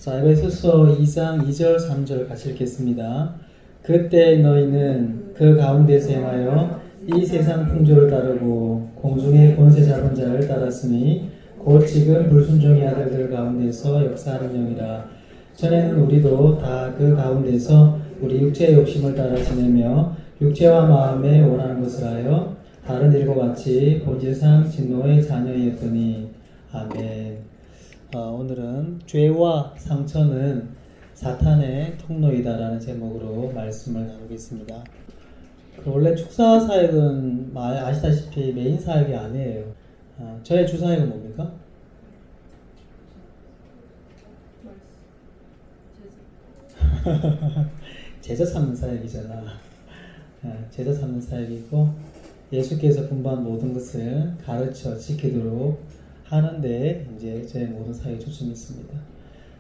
자, 에베소서 2장 2절 3절 같이 읽겠습니다. 그때 너희는 그 가운데서 행하여 이 세상 풍조를 따르고 공중의 권세 잡은 자를 따랐으니 곧 지금 불순종의 아들들 가운데서 역사하는 영이라. 전에는 우리도 다 그 가운데서 우리 육체의 욕심을 따라 지내며 육체와 마음에 원하는 것을 하여 다른 일과 같이 본질상 진노의 자녀이었더니. 아멘. 오늘은 죄와 상처는 사탄의 통로이다라는 제목으로 말씀을 나누겠습니다. 원래 축사 사역은 아시다시피 메인 사역이 아니에요. 저의 주 사역은 뭡니까? 제자 삼는 사역이잖아. 제자 삼는 사역이고 예수께서 분부한 모든 것을 가르쳐 지키도록 하는데 이제 제 모든 사역에 초점이 있습니다.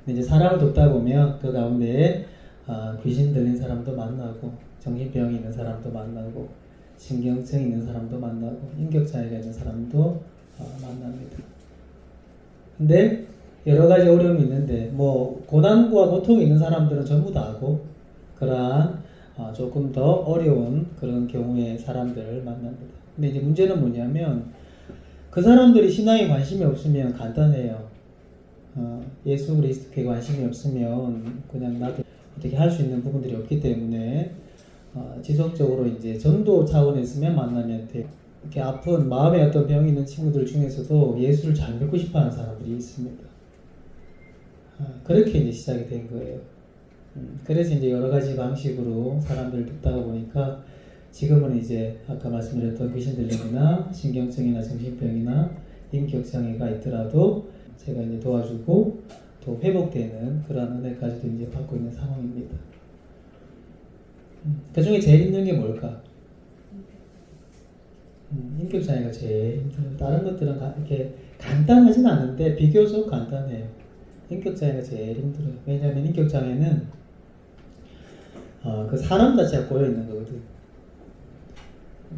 근데 이제 사람을 돕다 보면 그 가운데 귀신 들린 사람도 만나고 정신병이 있는 사람도 만나고 신경증 있는 사람도 만나고 인격장애가 있는 사람도 만납니다. 근데 여러 가지 어려움이 있는데 뭐 고난과 고통이 있는 사람들은 전부 다 하고 그러한 조금 더 어려운 그런 경우의 사람들을 만납니다. 근데 이제 문제는 뭐냐면 그 사람들이 신앙에 관심이 없으면 간단해요. 예수 그리스도께 관심이 없으면 그냥 나도 어떻게 할 수 있는 부분들이 없기 때문에 지속적으로 이제 전도 차원에서만 만나면 돼요. 이렇게 아픈 마음에 어떤 병이 있는 친구들 중에서도 예수를 잘 믿고 싶어하는 사람들이 있습니다. 그렇게 이제 시작이 된 거예요. 그래서 이제 여러 가지 방식으로 사람들을 돕다가 보니까 지금은 이제 아까 말씀드렸던 귀신 들림이나 신경증이나 정신병이나 인격장애가 있더라도 제가 이제 도와주고 또 회복되는 그런 은혜까지도 이제 받고 있는 상황입니다. 그 중에 제일 힘든 게 뭘까? 인격장애가 제일 힘들어요. 다른 것들은 이렇게 간단하진 않은데 비교적 간단해요. 인격장애가 제일 힘들어요. 왜냐하면 인격장애는 그 사람 자체가 꼬여있는 거거든.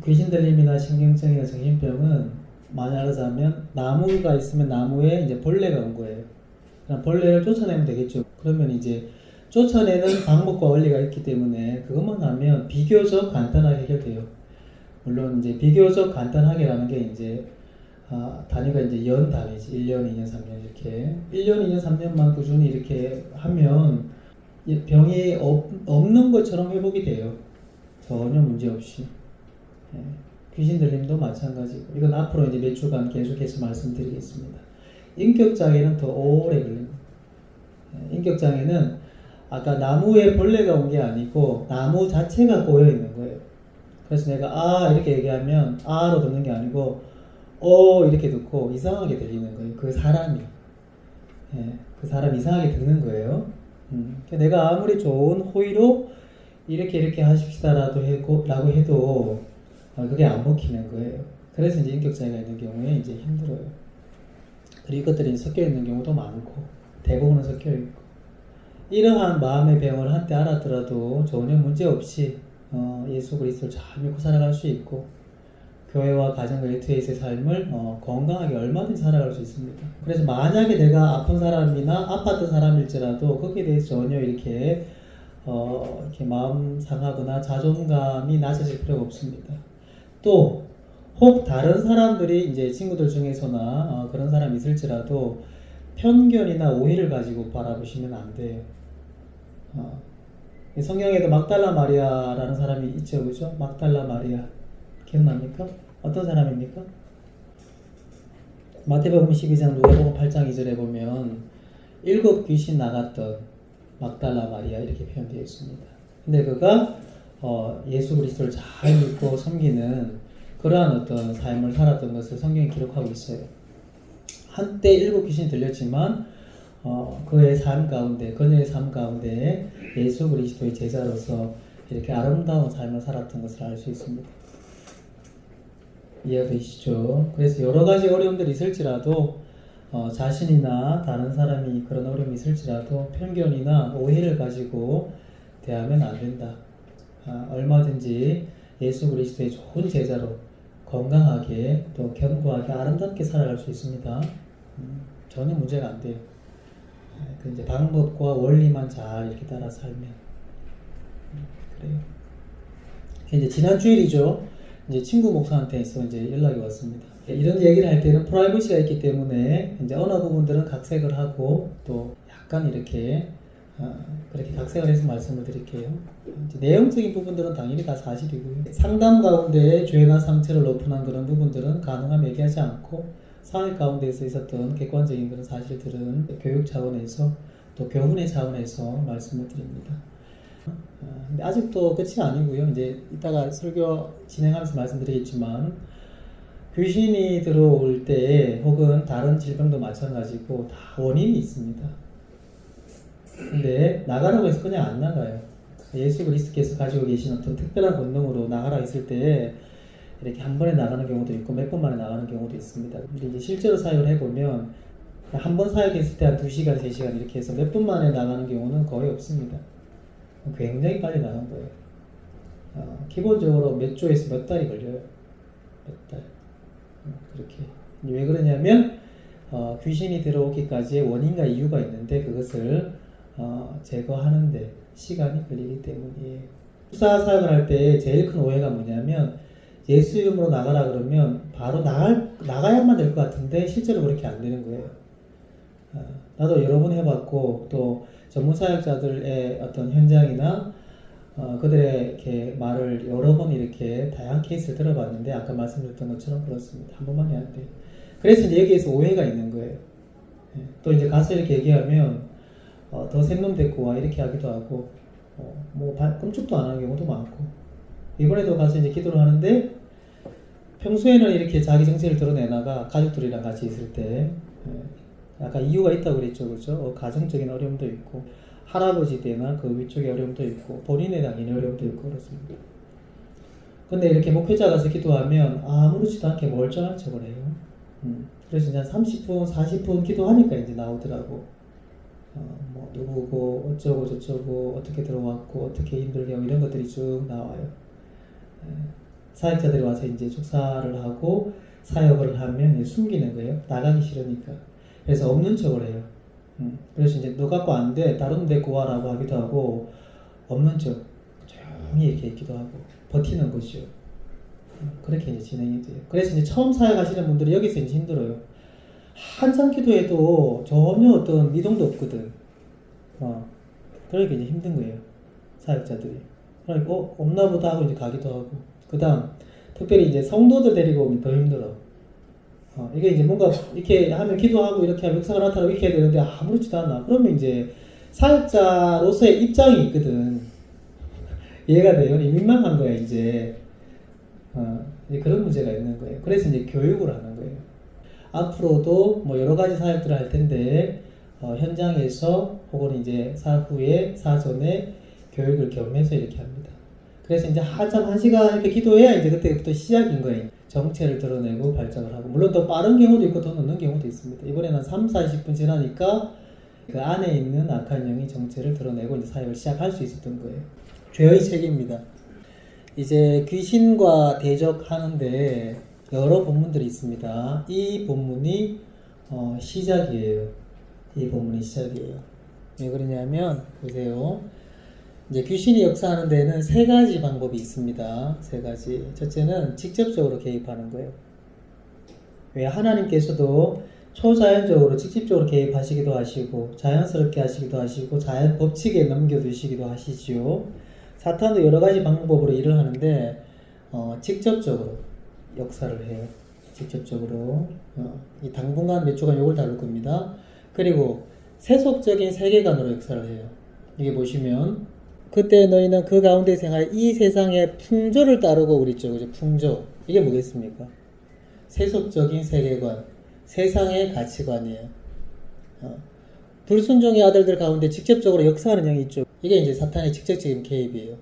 귀신 들림이나 신경증이나 정신병은 말하자면 나무가 있으면 나무에 이제 벌레가 온 거예요. 그럼 벌레를 쫓아내면 되겠죠. 그러면 이제 쫓아내는 방법과 원리가 있기 때문에 그것만 하면 비교적 간단하게 해결돼요. 물론 이제 비교적 간단하게라는 게 이제 단위가 이제 연 단위지. 1년, 2년, 3년 이렇게 1년, 2년, 3년만 꾸준히 이렇게 하면 병이 없는 것처럼 회복이 돼요. 전혀 문제 없이. 귀신 들림도 마찬가지고 이건 앞으로 이제 몇 주간 계속해서 말씀드리겠습니다. 인격장애는 더 오래 걸립니다. 인격장애는 아까 나무에 벌레가 온 게 아니고 나무 자체가 꼬여 있는 거예요. 그래서 내가 이렇게 얘기하면 로 듣는 게 아니고 이렇게 듣고 이상하게 들리는 거예요. 그 사람이 이상하게 듣는 거예요. 내가 아무리 좋은 호의로 이렇게 하십시다라고 해도 그게 안 먹히는 거예요. 그래서 이제 인격장애가 있는 경우에 이제 힘들어요. 그리고 이것들이 섞여 있는 경우도 많고 대부분은 섞여 있고 이러한 마음의 병을 한때 알았더라도 전혀 문제 없이 예수 그리스도를 잘 믿고 살아갈 수 있고 교회와 가정과 일터에서의 삶을 건강하게 얼마든지 살아갈 수 있습니다. 그래서 만약에 내가 아픈 사람이나 아팠던 사람일지라도 거기에 대해서 전혀 이렇게 마음 상하거나 자존감이 낮아질 필요가 없습니다. 또 혹 다른 사람들이 이제 친구들 중에서나 그런 사람이 있을지라도 편견이나 오해를 가지고 바라보시면 안 돼요. 성경에도 막달라 마리아라는 사람이 있죠, 그죠? 막달라 마리아 기억납니까? 어떤 사람입니까? 마태복음 12장, 누가복음 8장 2절에 보면 7 귀신 나갔던 막달라 마리아 이렇게 표현되어 있습니다. 근데 그가 예수 그리스도를 잘 믿고 섬기는 그러한 어떤 삶을 살았던 것을 성경이 기록하고 있어요. 한때 7 귀신이 들렸지만 그의 삶 가운데, 그녀의 삶 가운데 예수 그리스도의 제자로서 이렇게 아름다운 삶을 살았던 것을 알 수 있습니다. 이해되시죠? 그래서 여러 가지 어려움들이 있을지라도 자신이나 다른 사람이 그런 어려움이 있을지라도 편견이나 오해를 가지고 대하면 안 된다. 얼마든지 예수 그리스도의 좋은 제자로 건강하게 또 견고하게 아름답게 살아갈 수 있습니다. 전혀 문제가 안 돼요. 그 이제 방법과 원리만 잘 이렇게 따라 살면 그래요. 이제 지난 주일이죠. 이제 친구 목사한테서 이제 연락이 왔습니다. 이런 얘기를 할 때는 프라이버시가 있기 때문에 이제 어느 부분들은 각색을 하고 또 약간 이렇게 그렇게 각색을 해서 말씀을 드릴게요. 이제 내용적인 부분들은 당연히 다 사실이고요. 상담 가운데 죄나 상처를 오픈한 그런 부분들은 가능하면 얘기하지 않고 사회 가운데에서 있었던 객관적인 그런 사실들은 교육 차원에서 또 교훈의 차원에서 말씀을 드립니다. 근데 아직도 끝이 아니고요. 이제 이따가 설교 진행하면서 말씀드리겠지만 귀신이 들어올 때 혹은 다른 질병도 마찬가지고 다 원인이 있습니다. 근데 나가라고 해서 그냥 안 나가요. 예수 그리스도께서 가지고 계신 어떤 특별한 권능으로 나가라 했을 때 이렇게 한 번에 나가는 경우도 있고 몇 번 만에 나가는 경우도 있습니다. 근데 이제 실제로 사역을 해보면 한 번 사역했을 때 한 2시간, 3시간 이렇게 해서 몇 번 만에 나가는 경우는 거의 없습니다. 굉장히 빨리 나간 거예요. 기본적으로 몇 주에서 몇 달이 걸려요. 몇 달. 그렇게. 왜 그러냐면 귀신이 들어오기까지의 원인과 이유가 있는데 그것을 제거하는데 시간이 걸리기 때문이에요. 축사 사역을 할 때 제일 큰 오해가 뭐냐면 예수 이름으로 나가라 그러면 바로 나가야만 될 것 같은데 실제로 그렇게 안 되는 거예요. 나도 여러 번 해봤고 또 전문 사역자들의 어떤 현장이나 그들의 이렇게 말을 여러 번 이렇게 다양한 케이스를 들어봤는데 아까 말씀드렸던 것처럼 그렇습니다. 한 번만이 안 돼요. 그래서 이제 여기에서 오해가 있는 거예요. 또 이제 가서 이렇게 얘기하면 더 센 놈 데리고 와 이렇게 하기도 하고 뭐 끔찍도 안 하는 경우도 많고 이번에도 가서 이제 기도를 하는데 평소에는 이렇게 자기 정체를 드러내다가 가족들이랑 같이 있을 때 약간 이유가 있다고 그랬죠. 그렇죠? 가정적인 어려움도 있고 할아버지 때나 그 위쪽에 어려움도 있고 본인의 당연히 어려움도 있고 그렇습니다. 근데 이렇게 목회자 가서 기도하면 아무렇지도 않게 멀쩡한 척을 해요. 그래서 이제 30분, 40분 기도하니까 이제 나오더라고. 뭐 누구고 어쩌고 저쩌고 어떻게 들어왔고 어떻게 힘들게 하고 이런 것들이 쭉 나와요. 사역자들이 와서 이제 축사를 하고 사역을 하면 숨기는 거예요. 나가기 싫으니까. 그래서 없는 척을 해요. 그래서 이제 너 갖고 안 돼. 다른 데 구하라고 하기도 하고 없는 척 조용히 이렇게 있기도 하고 버티는 거죠. 그렇게 이제 진행이 돼요. 그래서 이제 처음 사역하시는 분들이 여기서 이제 힘들어요. 한참 기도해도 전혀 어떤 미동도 없거든. 그러니까 이제 힘든 거예요. 사역자들이. 그러니까 없나 보다 하고 이제 가기도 하고. 그 다음 특별히 이제 성도들 데리고 오면 더 힘들어. 이게 이제 뭔가 이렇게 하면 기도하고 이렇게 하면 역사가 나타나고 이렇게 해야 되는데 아무렇지도 않아. 그러면 이제 사역자로서의 입장이 있거든. 이해가 돼요? 민망한 거야 이제. 이제 그런 문제가 있는 거예요. 그래서 이제 교육을 하는 거예요. 앞으로도 뭐 여러 가지 사역들을 할 텐데 현장에서 혹은 이제 사후에 사전에 교육을 겸해서 이렇게 합니다. 그래서 이제 한참 1시간 이렇게 기도해야 이제 그때부터 시작인 거예요. 정체를 드러내고 발작을 하고 물론 더 빠른 경우도 있고 더 늦는 경우도 있습니다. 이번에는 30-40분 지나니까 그 안에 있는 악한 영이 정체를 드러내고 이제 사역을 시작할 수 있었던 거예요. 죄의 책입니다. 이제 귀신과 대적하는데 여러 본문들이 있습니다. 이 본문이 시작이에요. 이 본문이 시작이에요. 왜 그러냐면 보세요. 이제 귀신이 역사하는 데는 3가지 방법이 있습니다. 3가지. 첫째는 직접적으로 개입하는 거예요. 왜 하나님께서도 초자연적으로 직접적으로 개입하시기도 하시고 자연스럽게 하시기도 하시고 자연 법칙에 넘겨두시기도 하시지요. 사탄도 여러 가지 방법으로 일을 하는데 직접적으로 역사를 해요. 직접적으로 이 당분간 몇 주간 요걸 다룰 겁니다. 그리고 세속적인 세계관으로 역사를 해요. 이게 보시면 그때 너희는 그 가운데 생활 이 세상의 풍조를 따르고 그랬죠. 그죠? 풍조. 이게 뭐겠습니까? 세속적인 세계관, 세상의 가치관이에요. 불순종의 아들들 가운데 직접적으로 역사하는 영이 있죠. 이게 이제 사탄의 직접적인 개입이에요.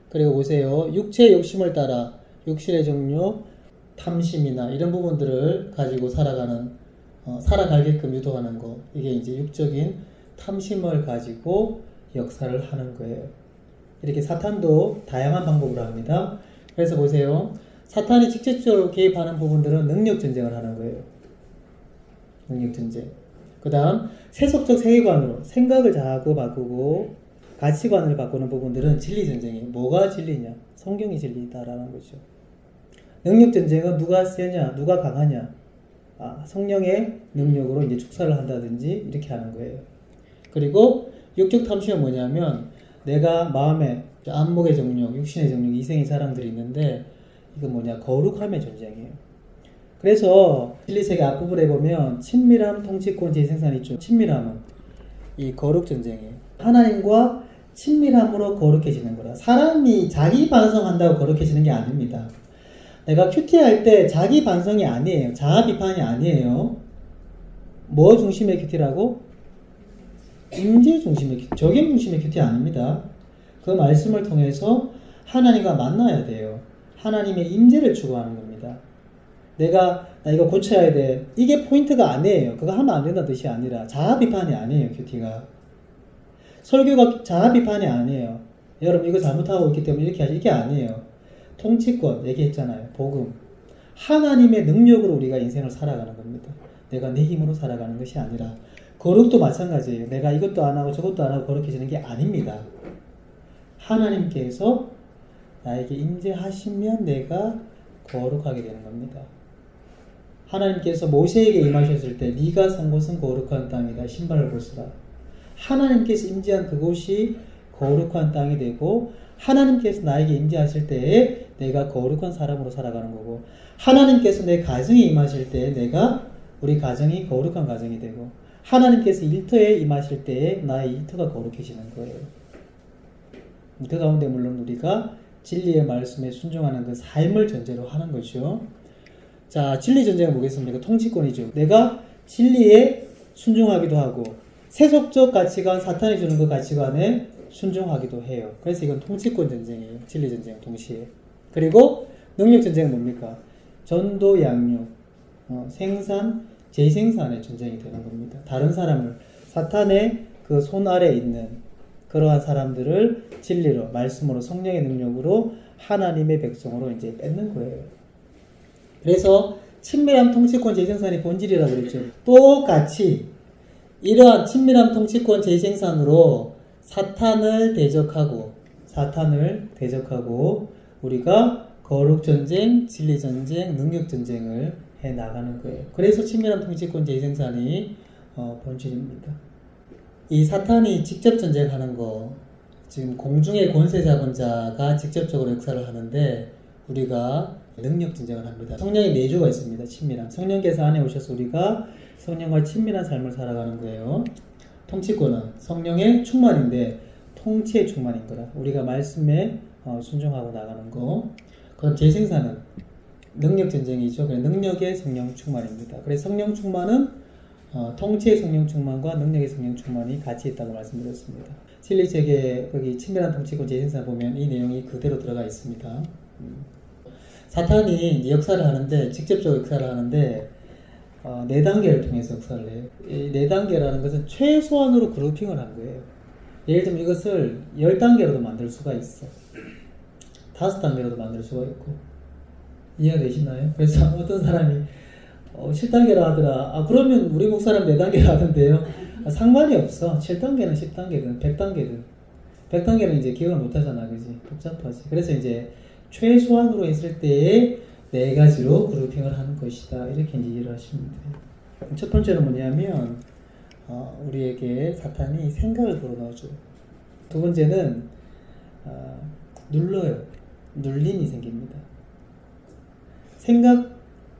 그리고 보세요. 육체의 욕심을 따라 육신의 종류, 탐심이나 이런 부분들을 가지고 살아가게끔 유도하는 거. 이게 이제 육적인 탐심을 가지고 역사를 하는 거예요. 이렇게 사탄도 다양한 방법으로 합니다. 그래서 보세요. 사탄이 직접적으로 개입하는 부분들은 능력 전쟁을 하는 거예요. 능력 전쟁. 그 다음 세속적 세계관으로 생각을 자꾸 바꾸고 가치관을 바꾸는 부분들은 진리전쟁이에요. 뭐가 진리냐? 성경이 진리다라는 거죠. 능력전쟁은 누가 세냐? 누가 강하냐? 성령의 능력으로 이제 축사를 한다든지 이렇게 하는 거예요. 그리고 육적 탐심은 뭐냐면 내가 마음에 안목의 정욕, 육신의 정욕, 이생의 사랑들이 있는데 이건 뭐냐? 거룩함의 전쟁이에요. 그래서 진리세계 앞부분에 보면 친밀함, 통치권, 재생산이 있죠. 친밀함은 이 거룩 전쟁이에요. 하나님과 친밀함으로 거룩해지는 거라. 사람이 자기 반성한다고 거룩해지는 게 아닙니다. 내가 큐티할 때 자기 반성이 아니에요. 자아 비판이 아니에요. 뭐 중심의 큐티라고? 임재 중심의 큐티, 적용 중심의 큐티 아닙니다. 그 말씀을 통해서 하나님과 만나야 돼요. 하나님의 임재를 추구하는 겁니다. 나 이거 고쳐야 돼. 이게 포인트가 아니에요. 그거 하면 안 된다는 뜻이 아니라 자아 비판이 아니에요. 큐티가. 설교가 자아 비판이 아니에요. 여러분 이거 잘못하고 있기 때문에 이렇게 하지. 이게 아니에요. 통치권 얘기했잖아요. 복음. 하나님의 능력으로 우리가 인생을 살아가는 겁니다. 내가 내 힘으로 살아가는 것이 아니라 거룩도 마찬가지예요. 내가 이것도 안 하고 저것도 안 하고 거룩해지는 게 아닙니다. 하나님께서 나에게 임재하시면 내가 거룩하게 되는 겁니다. 하나님께서 모세에게 임하셨을 때 네가 선 곳은 거룩한 땅이다. 신발을 벗으라. 하나님께서 임재한 그곳이 거룩한 땅이 되고 하나님께서 나에게 임재하실 때에 내가 거룩한 사람으로 살아가는 거고 하나님께서 내 가정에 임하실 때에 우리 가정이 거룩한 가정이 되고 하나님께서 일터에 임하실 때에 나의 일터가 거룩해지는 거예요. 그 가운데 물론 우리가 진리의 말씀에 순종하는 그 삶을 전제로 하는 거죠. 자, 진리 전쟁은 뭐겠습니까? 통치권이죠. 내가 진리에 순종하기도 하고 세속적 가치관, 사탄이 주는 그 가치관에 순종하기도 해요. 그래서 이건 통치권 전쟁이에요. 진리 전쟁 동시에. 그리고 능력 전쟁은 뭡니까? 전도, 양육, 생산, 재생산의 전쟁이 되는 겁니다. 다른 사람을 사탄의 그 손 아래에 있는 그러한 사람들을 진리로, 말씀으로, 성령의 능력으로 하나님의 백성으로 이제 뺏는 거예요. 그래서 친밀함, 통치권, 재생산이 본질이라고 그랬죠. 똑같이 이러한 친밀함, 통치권, 재생산으로 사탄을 대적하고 우리가 거룩전쟁, 진리전쟁, 능력전쟁을 해 나가는 거예요. 그래서 친밀한 통치권 재생산이 본질입니다. 이 사탄이 직접 전쟁하는 거, 지금 공중의 권세 잡은 자가 직접적으로 역사를 하는데 우리가 능력 전쟁을 합니다. 성령의 내주가 있습니다. 친밀한. 성령께서 안에 오셔서 우리가 성령과 친밀한 삶을 살아가는 거예요. 통치권은 성령의 충만인데 통치의 충만인 거라. 우리가 말씀에 순종하고 나가는 거. 그럼 재생산은 능력 전쟁이죠. 능력의 성령 충만입니다. 그래서 성령 충만은 통치의 성령 충만과 능력의 성령 충만이 같이 있다고 말씀드렸습니다. 진리책에 거기 친밀한 통치권 재생산 보면 이 내용이 그대로 들어가 있습니다. 사탄이 역사를 하는데 직접적으로 역사를 하는데 4단계를 통해서 역사를 해요. 이 4단계라는 것은 최소한으로 그룹핑을 한 거예요. 예를 들면 이것을 10단계로도 만들 수가 있어. 5단계로도 만들 수가 있고. 이해가 되시나요? 그래서 어떤 사람이 7단계라 하더라. 그러면 우리 목사람 4단계라 하던데요. 상관이 없어. 7단계는 10단계든 100단계든. 100단계는 이제 기억을 못 하잖아. 그지? 복잡하지. 그래서 이제 최소한으로 했을 때에 4가지로 그룹핑을 하는 것이다. 이렇게 이제 이해를 하시면 돼요. 첫 번째는 뭐냐면, 우리에게 사탄이 생각을 불어넣어줘요. 두 번째는, 눌러요. 눌림이 생깁니다.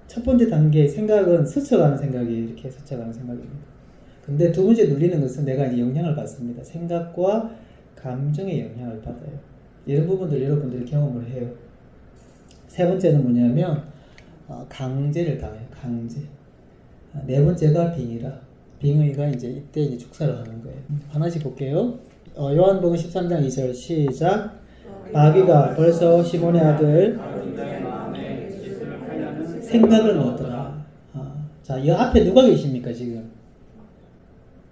첫 번째 단계 생각은 스쳐가는 생각이 이렇게 스쳐가는 생각입니다. 근데 두 번째 눌리는 것은 내가 이제 영향을 받습니다. 생각과 감정의 영향을 받아요. 이런 부분들 여러분들이 경험을 해요. 세 번째는 뭐냐면 강제를 당해요. 강제. 네 번째가 빙의라. 빙의가 이제 이때 이제 축사를 하는 거예요. 하나씩 볼게요. 요한복음 13장 2절 시작. 마귀가 벌써 시몬의 아들 생각을 넣었더라. 자, 이 앞에 누가 계십니까 지금?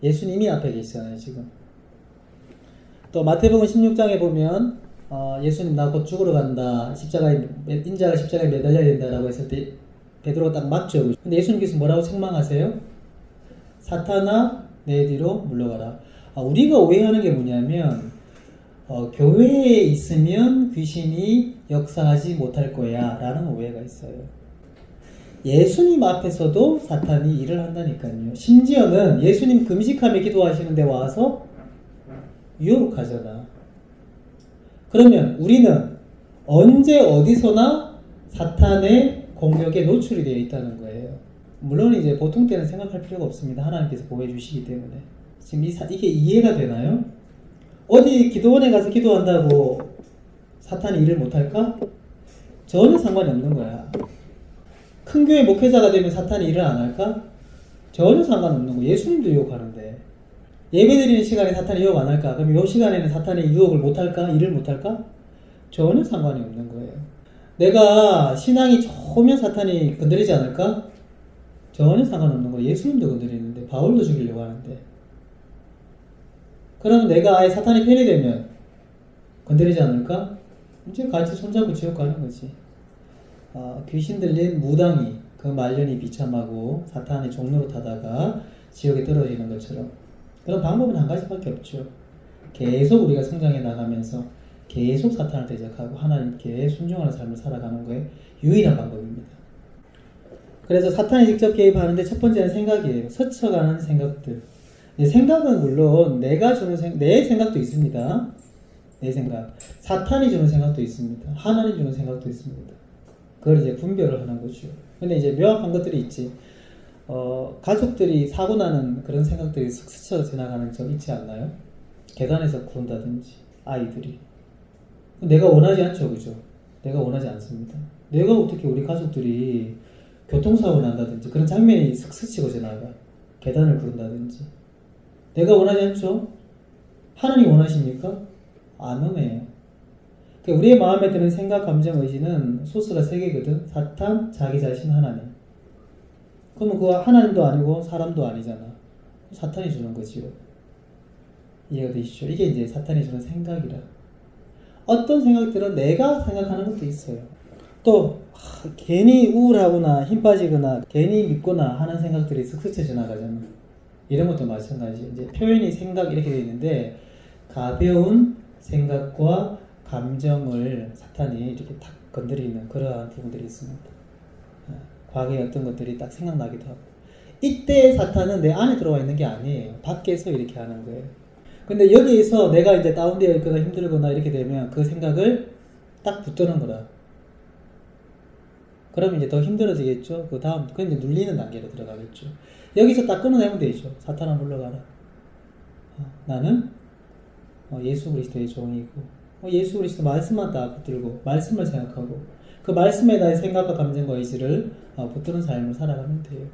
예수님이 앞에 계시잖아요 지금. 또 마태복음 16장에 보면 예수님 나 곧 죽으러 간다. 인자가 십자가에 매달려야 된다라고 했을 때 베드로가 딱 맞죠. 근데 예수님께서 뭐라고 책망하세요? 사탄아 내 뒤로 물러가라. 우리가 오해하는 게 뭐냐면 교회에 있으면 귀신이 역사하지 못할 거야 라는 오해가 있어요. 예수님 앞에서도 사탄이 일을 한다니까요. 심지어는 예수님 금식하며 기도하시는데 와서 유혹하잖아. 그러면 우리는 언제 어디서나 사탄의 공격에 노출이 되어 있다는 거예요. 물론 이제 보통 때는 생각할 필요가 없습니다. 하나님께서 보호해 주시기 때문에. 지금 이게 이해가 되나요? 어디 기도원에 가서 기도한다고 사탄이 일을 못할까? 전혀 상관이 없는 거야. 큰 교회 목회자가 되면 사탄이 일을 안 할까? 전혀 상관없는 거. 예수님도 유혹하는데. 예배드리는 시간에 사탄이 유혹 안 할까? 그럼 이 시간에는 사탄이 유혹을 못할까? 일을 못할까? 전혀 상관이 없는 거예요. 내가 신앙이 좋으면 사탄이 건드리지 않을까? 전혀 상관없는 거예요. 예수님도 건드리는데 바울도 죽이려고 하는데. 그러면 내가 아예 사탄이 편이 되면 건드리지 않을까? 이제 같이 손잡고 지옥 가는 거지. 귀신 들린 무당이 그 말년이 비참하고 사탄의 종로로 타다가 지옥에 떨어지는 것처럼. 그런 방법은 한 가지밖에 없죠. 계속 우리가 성장해 나가면서 계속 사탄을 대적하고 하나님께 순종하는 삶을 살아가는 거에 유일한 방법입니다. 그래서 사탄이 직접 개입하는데 첫 번째는 생각이에요. 스쳐가는 생각들. 생각은 물론 내가 주는 내 생각도 있습니다. 내 생각. 사탄이 주는 생각도 있습니다. 하나님 주는 생각도 있습니다. 그걸 이제 분별을 하는 거죠. 근데 이제 명확한 것들이 있지. 가족들이 사고 나는 그런 생각들이 슥 스쳐 지나가는 적 있지 않나요? 계단에서 구른다든지, 아이들이. 내가 원하지 않죠, 그죠? 내가 원하지 않습니다. 내가 어떻게 우리 가족들이 교통사고 난다든지 그런 장면이 슥 스치고 지나가. 계단을 구른다든지. 내가 원하지 않죠? 하나님 원하십니까? 안 원해요. 우리의 마음에 드는 생각, 감정, 의지는 소스가 3개거든. 사탄, 자기 자신, 하나님. 그러면 그거 하나님도 아니고 사람도 아니잖아. 사탄이 주는 거지요. 이해가 되시죠? 이게 이제 사탄이 주는 생각이라. 어떤 생각들은 내가 생각하는 것도 있어요. 또 괜히 우울하거나 힘 빠지거나 괜히 믿거나 하는 생각들이 쓱 스쳐 지나가잖아. 이런 것도 마찬가지. 이제 표현이 생각 이렇게 되어 있는데 가벼운 생각과 감정을 사탄이 이렇게 탁 건드리는 그러한 부분들이 있습니다. 과거에 어떤 것들이 딱 생각나기도 하고. 이때 사탄은 내 안에 들어와 있는 게 아니에요. 밖에서 이렇게 하는 거예요. 근데 여기에서 내가 이제 다운되어 있거나 힘들거나 이렇게 되면 그 생각을 딱 붙드는 거라. 그러면 이제 더 힘들어지겠죠. 그 다음, 그건 이제 눌리는 단계로 들어가겠죠. 여기서 딱 끊어내면 되죠. 사탄아 물러가라. 나는 예수 그리스도의 종이고, 예수 그리스도 말씀만 딱 붙들고, 말씀을 생각하고, 그 말씀에 나의 생각과 감정과 의지를 붙드는 삶을 살아가면 돼요.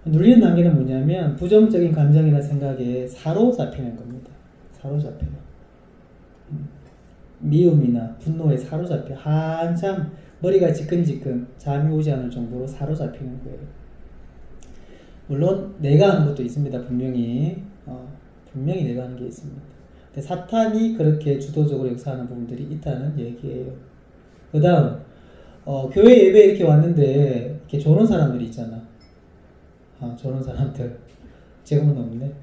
눌리는 단계는 뭐냐면, 부정적인 감정이나 생각에 사로잡히는 겁니다. 사로잡혀요. 미움이나 분노에 사로잡혀 한참 머리가 지끈지끈 잠이 오지 않을 정도로 사로잡히는 거예요. 물론 내가 하는 것도 있습니다. 분명히 내가 하는 게 있습니다. 근데 사탄이 그렇게 주도적으로 역사하는 부분들이 있다는 얘기예요. 그 다음 교회 예배 이렇게 왔는데 이렇게 조는 사람들이 있잖아. 조는 사람들 지금은 없네.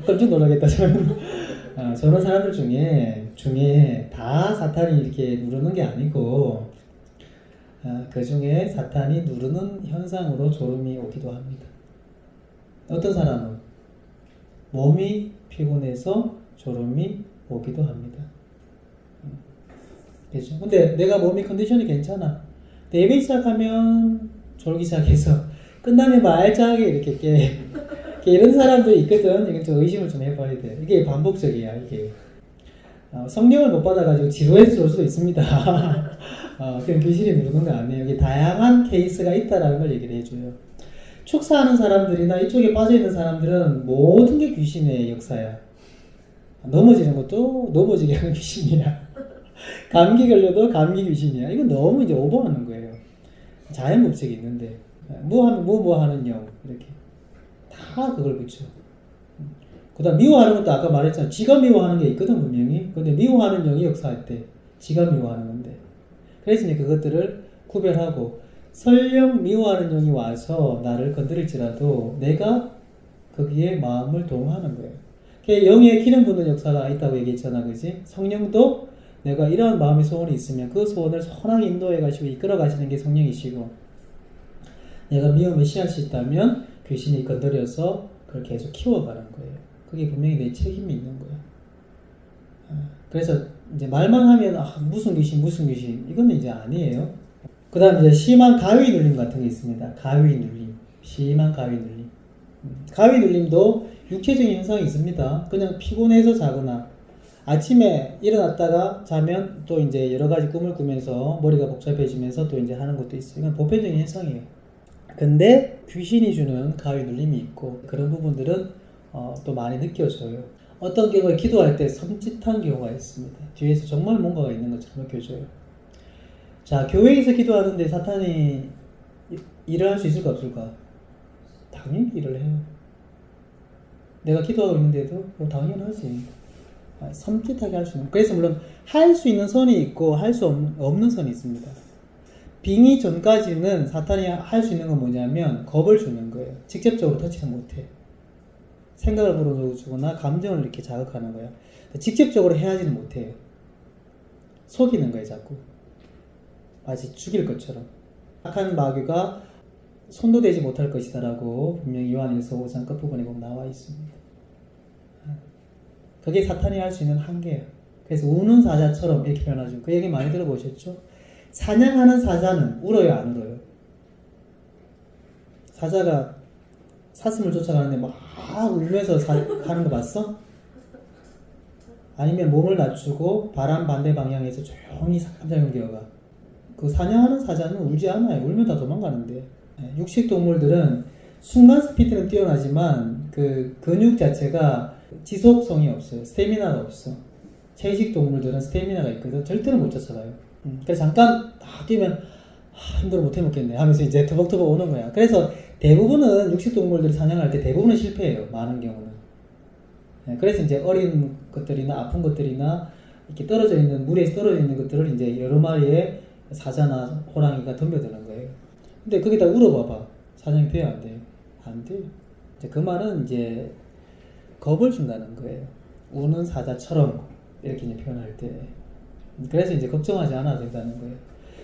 깜짝 놀라겠다. 저런 사람들 중에 다 사탄이 이렇게 누르는 게 아니고 그 중에 사탄이 누르는 현상으로 졸음이 오기도 합니다. 어떤 사람은 몸이 피곤해서 졸음이 오기도 합니다. 그렇죠? 근데 내가 몸이 컨디션이 괜찮아. 예배 시작하면 졸기 시작해서 끝나면 말짱하게 이렇게 깨. 이런 사람도 있거든. 이건 좀 의심을 좀 해봐야 돼. 이게 반복적이야, 이게. 성령을 못 받아가지고 지루해서 졸 수도 있습니다. 그냥 귀신이 누르는 거 아니에요. 이게 다양한 케이스가 있다라는 걸 얘기를 해줘요. 축사하는 사람들이나 이쪽에 빠져있는 사람들은 모든 게 귀신의 역사야. 넘어지는 것도 넘어지게 하는 귀신이야. 감기 걸려도 감기 귀신이야. 이건 너무 이제 오버하는 거예요. 자연 법칙이 있는데 뭐 하는 영 이렇게 다 그걸 붙여. 그 다음 미워하는 것도 아까 말했잖아. 지가 미워하는 게 있거든 분명히. 근데 미워하는 영이 역사할 때 지가 미워하는 건데. 그래서 이제 그것들을 구별하고 설령 미워하는 영이 와서 나를 건드릴지라도 내가 거기에 마음을 동하는 거예요. 영의 기름 붓는 역사가 있다고 얘기했잖아, 그지? 성령도 내가 이러한 마음의 소원이 있으면 그 소원을 선하게 인도해 가시고 이끌어 가시는 게 성령이시고, 내가 미움을 시할 수 있다면 귀신이 건드려서 그걸 계속 키워가는 거예요. 그게 분명히 내 책임이 있는 거야. 그래서 이제 말만 하면 무슨 귀신 이거는 이제 아니에요. 그 다음 이제 심한 가위 눌림 같은 게 있습니다. 가위 눌림, 심한 가위 눌림. 가위 눌림도 육체적인 현상이 있습니다. 그냥 피곤해서 자거나 아침에 일어났다가 자면 또 이제 여러 가지 꿈을 꾸면서 머리가 복잡해지면서 또 이제 하는 것도 있어요. 이건 보편적인 현상이에요. 근데 귀신이 주는 가위 눌림이 있고, 그런 부분들은 또 많이 느껴져요. 어떤 경우에 기도할 때 섬찟한 경우가 있습니다. 뒤에서 정말 뭔가가 있는 것처럼 느껴져요. 자, 교회에서 기도하는데 사탄이 일을 할 수 있을까 없을까? 당연히 일을 해요. 내가 기도하고 있는데도 당연하지. 섬찟하게 할 수 있는. 그래서 물론 할 수 있는 선이 있고 할 수 없는 선이 있습니다. 빙의 전까지는 사탄이 할 수 있는 건 뭐냐면 겁을 주는 거예요. 직접적으로 터치를 못해. 생각을 불어주거나 감정을 이렇게 자극하는 거예요. 직접적으로 해하지는 못해요. 속이는 거예요, 자꾸. 마치 죽일 것처럼. 악한 마귀가 손도 대지 못할 것이다 라고 분명히 요한일서 5장 끝부분에 보면 나와 있습니다. 그게 사탄이 할 수 있는 한계예요. 그래서 우는 사자처럼 이렇게 표현하죠. 그 얘기 많이 들어보셨죠? 사냥하는 사자는 울어요, 안 울어요? 사자가 사슴을 쫓아가는데 막 울면서 하는 거 봤어? 아니면 몸을 낮추고 바람 반대 방향에서 조용히 깜짝을 기어가. 그 사냥하는 사자는 울지 않아요. 울면 다 도망가는데. 육식 동물들은 순간 스피드는 뛰어나지만 그 근육 자체가 지속성이 없어요. 스태미나가 없어. 채식 동물들은 스태미나가 있거든. 절대로 못 쫓아가요. 그래서 잠깐 딱 뛰면 힘들어 못 해먹겠네 하면서 이제 터벅터벅 오는 거야. 그래서 대부분은 육식 동물들이 사냥할 때 대부분은 실패해요. 많은 경우는. 그래서 이제 어린 것들이나 아픈 것들이나 이렇게 떨어져 있는, 물에 떨어져 있는 것들을 이제 여러 마리의 사자나 호랑이가 덤벼드는 거예요. 근데 거기다 울어봐봐. 사냥이 돼요, 안 돼요? 안 돼요. 이제 그 말은 이제 겁을 준다는 거예요. 우는 사자처럼 이렇게 이제 표현할 때. 그래서 이제 걱정하지 않아도 된다는 거예요.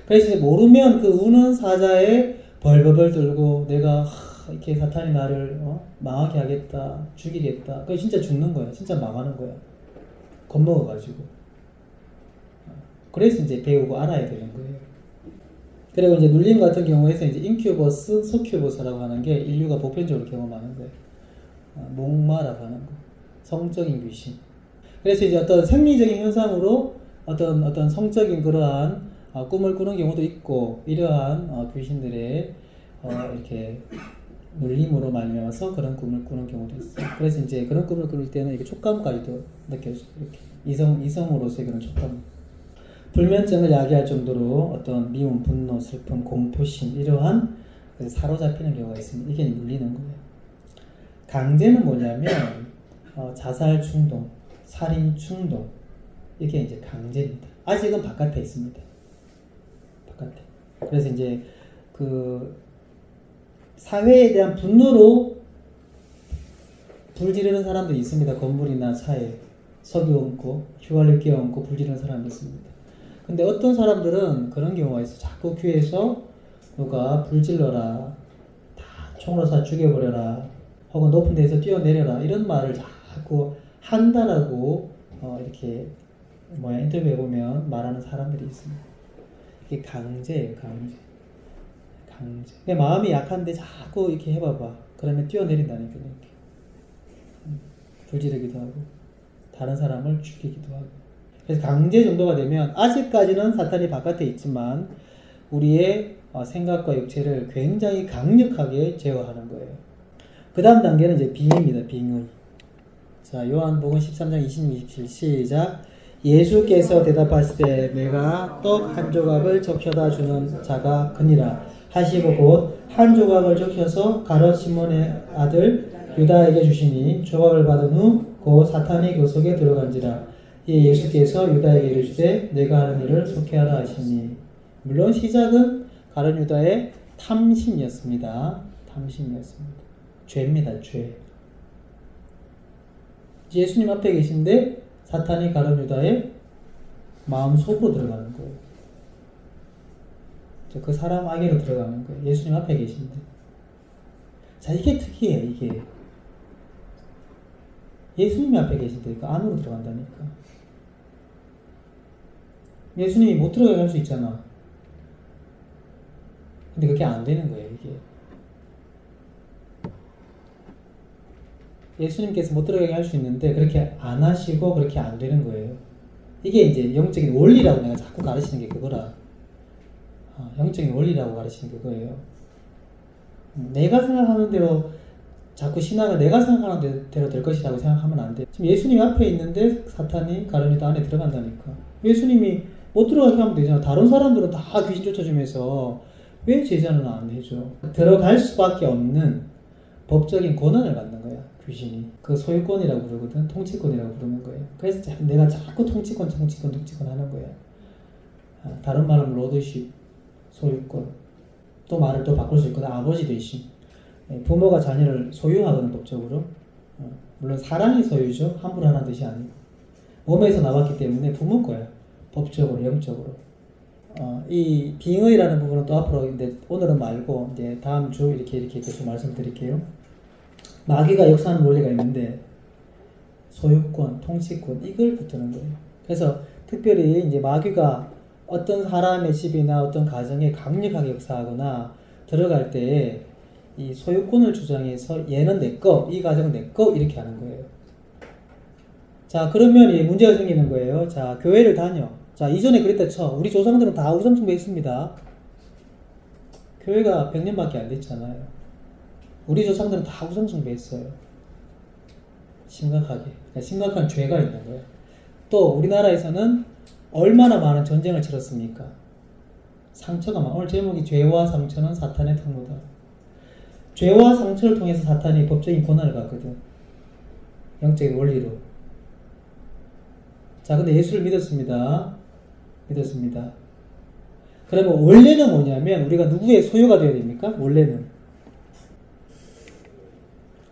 그래서 이제 모르면 그 우는 사자에 벌벌벌 들고 내가 이렇게 사탄이 나를 망하게 하겠다, 죽이겠다. 그게 진짜 죽는 거야. 진짜 망하는 거야. 겁먹어가지고. 그래서 이제 배우고 알아야 되는 거예요. 그리고 이제 눌림 같은 경우에서 이제 인큐버스, 서큐버스라고 하는 게 인류가 보편적으로 경험하는 거예요. 목마라고 하는 거. 성적인 귀신. 그래서 이제 어떤 생리적인 현상으로 어떤 성적인 그러한 꿈을 꾸는 경우도 있고, 이러한 귀신들의 이렇게 눌림으로 말미암아서 그런 꿈을 꾸는 경우도 있어요. 그래서 이제 그런 꿈을 꿀 때는 이렇게 촉감까지도 느껴져요. 이렇게 이성으로서의 그런 촉감. 불면증을 야기할 정도로 어떤 미움, 분노, 슬픔, 공포심 이러한 사로잡히는 경우가 있습니다. 이게 눌리는 거예요. 강제는 뭐냐면 자살 충동, 살인 충동, 이게 이제 강제입니다. 아직은 바깥에 있습니다. 바깥에. 그래서 이제 그 사회에 대한 분노로 불지르는 사람들이 있습니다. 건물이나 차에 석유 얹고 휘발유 끼워 얹고 불지르는 사람이 있습니다. 근데 어떤 사람들은 그런 경우가 있어. 자꾸 귀에서 누가 불질러라, 다 총으로 쏴 죽여버려라, 혹은 높은 데에서 뛰어내려라, 이런 말을 자꾸 한다라고 이렇게 인터뷰에 보면 말하는 사람들이 있습니다. 이게 강제예요, 강제. 내 마음이 약한데 자꾸 이렇게 해봐봐. 그러면 뛰어내린다니까. 이렇게. 불지르기도 하고 다른 사람을 죽이기도 하고. 그래서 강제 정도가 되면 아직까지는 사탄이 바깥에 있지만 우리의 생각과 육체를 굉장히 강력하게 제어하는 거예요. 그 다음 단계는 이제 빙의입니다. 빙의. 자, 요한복음 13장 26, 27 시작. 예수께서 대답하시되 내가 떡 한 조각을 적혀다 주는 자가 그니라 하시고 곧 한 조각을 적혀서 가룟 시몬의 아들 유다에게 주시니 조각을 받은 후 곧 사탄이 그 속에 들어간지라. 이 예수께서 유다에게 이르시되 내가 하는 일을 속히 하라 하시니. 물론 시작은 가룟 유다의 탐심이었습니다. 탐심이었습니다. 죄입니다. 죄. 예수님 앞에 계신데 사탄이 가룟 유다의 마음 속으로 들어가는 거예요. 그 사람에게로 들어가는 거예요. 예수님 앞에 계신데. 자, 이게 특이해. 이게 예수님이 앞에 계신데 그 안으로 들어간다니까. 예수님이 못 들어가게 할 수 있잖아. 근데 그게 안 되는 거예요. 이게 예수님께서 못 들어가게 할 수 있는데 그렇게 안 하시고 그렇게 안 되는 거예요. 이게 이제 영적인 원리라고 내가 자꾸 가르치는 게 그거라. 영적인 원리라고 가르치는 그거예요. 내가 생각하는 대로 자꾸 신앙을 내가 생각하는 대로 될 것이라고 생각하면 안 돼. 지금 예수님 앞에 있는데 사탄이 가룟 유다 안에 들어간다니까. 예수님이 못 들어가게 하면 되잖아. 다른 사람들은 다 귀신 쫓아주면서 왜 제자는 안 해줘? 들어갈 수밖에 없는 법적인 권한을 갖는 거야. 귀신이. 그 소유권이라고 부르거든. 통치권이라고 부르는 거예요. 그래서 내가 자꾸 통치권 하는 거야. 다른 말은 로드십, 소유권. 또 말을 또 바꿀 수 있거든. 아버지 되심. 부모가 자녀를 소유하거든, 법적으로. 물론 사랑이 소유죠. 함부로 하는 뜻이 아니고. 몸에서 나왔기 때문에 부모 거야. 법적으로, 영적으로. 이 빙의라는 부분은 또 앞으로, 근데 오늘은 말고, 이제 다음 주 이렇게 계속 말씀드릴게요. 마귀가 역사하는 원리가 있는데, 소유권, 통치권, 이걸 붙드는 거예요. 그래서 특별히 이제 마귀가 어떤 사람의 집이나 어떤 가정에 강력하게 역사하거나 들어갈 때 이 소유권을 주장해서 얘는 내 거, 이 가정은 내 거, 이렇게 하는 거예요. 자, 그러면 이 문제가 생기는 거예요. 자, 교회를 다녀. 자, 이전에 그랬다 쳐. 우리 조상들은 다 우상숭배했습니다. 교회가 100년밖에 안 됐잖아요. 우리 조상들은 다 우상숭배했어요. 심각하게. 심각한 죄가 있는 거예요. 또 우리나라에서는 얼마나 많은 전쟁을 치렀습니까? 상처가 오늘 제목이 죄와 상처는 사탄의 통로다. 죄와 상처를 통해서 사탄이 법적인 권한을 갖거든. 영적인 원리로. 자, 근데 예수를 믿었습니다. 그러면 원래는 뭐냐면 우리가 누구의 소유가 되어야 됩니까? 원래는.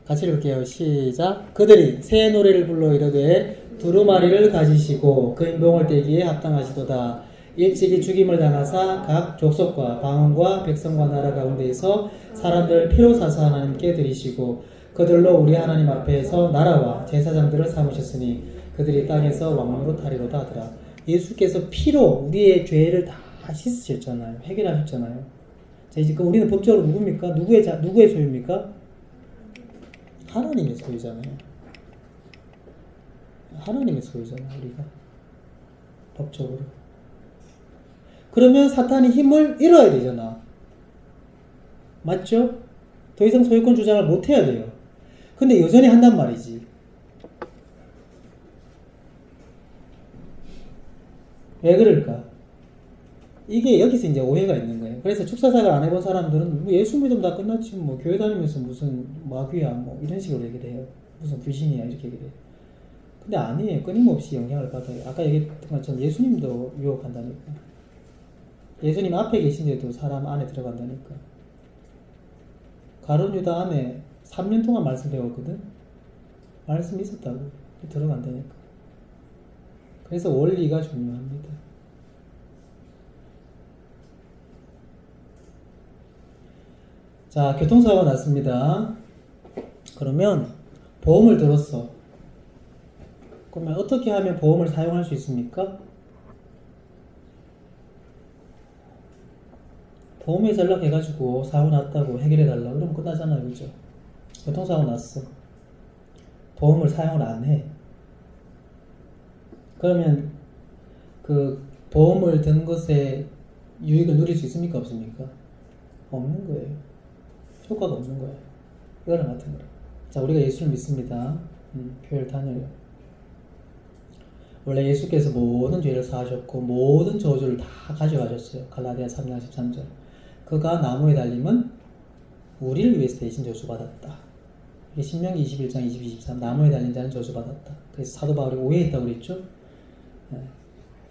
같이 읽을게요. 시작. 그들이 새 노래를 불러 이르되 두루마리를 가지시고 그 인봉을 떼기에 합당하시도다. 일찍이 죽임을 당하사 각 족속과 방언과 백성과 나라 가운데에서 사람들을 피로 사사 하나님께 드리시고 그들로 우리 하나님 앞에서 나라와 제사장들을 삼으셨으니 그들이 땅에서 왕으로 타리로다 하더라. 예수께서 피로 우리의 죄를 다 씻으셨잖아요. 해결하셨잖아요. 자, 이제 우리는 법적으로 누굽니까? 누구의 소유입니까? 하나님의 소유잖아요. 하나님의 소유잖아요. 우리가 법적으로. 그러면 사탄이 힘을 잃어야 되잖아. 맞죠? 더 이상 소유권 주장을 못 해야 돼요. 근데 여전히 한단 말이지. 왜 그럴까? 이게 여기서 이제 오해가 있는 거예요. 그래서 축사사를 안 해본 사람들은 뭐 예수 믿으면 다 끝났지, 뭐 교회 다니면서 무슨 마귀야, 뭐 이런 식으로 얘기를 해요. 무슨 귀신이야, 이렇게 얘기를 해요. 근데 아니에요. 끊임없이 영향을 받아요. 아까 얘기했던 것처럼 예수님도 유혹한다니까. 예수님 앞에 계신데도 사람 안에 들어간다니까. 가룟 유다 안에 3년 동안 말씀 배웠거든. 말씀이 있었다고. 들어간다니까. 그래서 원리가 중요합니다. 자, 교통사고가 났습니다. 그러면 보험을 들었어. 그러면 어떻게 하면 보험을 사용할 수 있습니까? 보험회사 연락해가지고 사고 났다고 해결해달라 그러면 끝나잖아요. 그죠? 교통사고 났어. 보험을 사용을 안 해. 그러면 그 보험을 든 것에 유익을 누릴 수 있습니까? 없습니까? 없는 거예요. 효과가 없는 거예요. 이거랑 같은 거예요. 자, 우리가 예수를 믿습니다. 교회를 다녀요. 원래 예수께서 모든 죄를 사하셨고 모든 저주를 다 가져가셨어요. 갈라디아 3장 13절. 그가 나무에 달림은 우리를 위해서 대신 저주받았다. 신명기 21장 22, 23 나무에 달린 자는 저주받았다. 그래서 사도 바울이 오해했다고 그랬죠.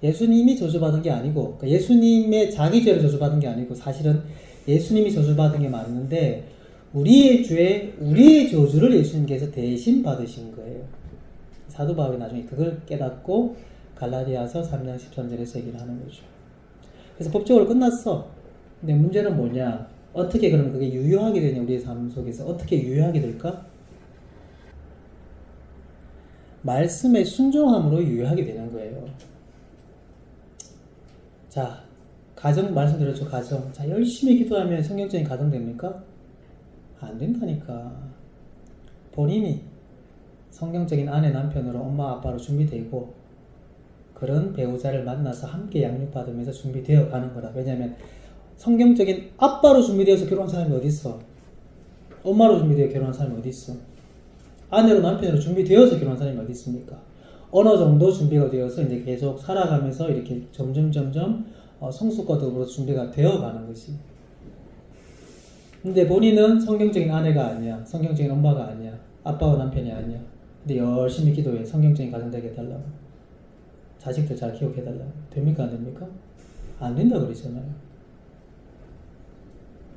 예수님이 저주받은 게 아니고, 그러니까 예수님의 자기 죄를 저주받은 게 아니고 사실은 예수님이 저주받은 게 맞는데 우리의 죄, 우리의 저주를 예수님께서 대신 받으신 거예요. 사도 바울이 나중에 그걸 깨닫고 갈라디아서 3장 13절에서 얘기를 하는 거죠. 그래서 법적으로 끝났어. 근데 문제는 뭐냐? 어떻게 그러면 그게 유효하게 되냐? 우리의 삶 속에서 어떻게 유효하게 될까? 말씀의 순종함으로 유효하게 되는 거예요. 자, 가정 말씀드렸죠. 가정. 자, 열심히 기도하면 성경적인 가정 됩니까? 안 된다니까. 본인이 성경적인 아내 남편으로 엄마 아빠로 준비되고 그런 배우자를 만나서 함께 양육받으면서 준비되어 가는 거라. 왜냐하면 성경적인 아빠로 준비되어서 결혼한 사람이 어디 있어? 엄마로 준비되어 결혼한 사람이 어디 있어? 아내로 남편으로 준비되어서 결혼한 사람이 어디 있습니까? 어느 정도 준비가 되어서 이제 계속 살아가면서 이렇게 점점 성숙과 더불어 준비가 되어가는 것이. 근데 본인은 성경적인 아내가 아니야. 성경적인 엄마가 아니야. 아빠와 남편이 아니야. 근데 열심히 기도해. 성경적인 가정 되게 해달라고. 자식들 잘 기억해달라고. 됩니까? 안 됩니까? 안 된다 그러잖아요.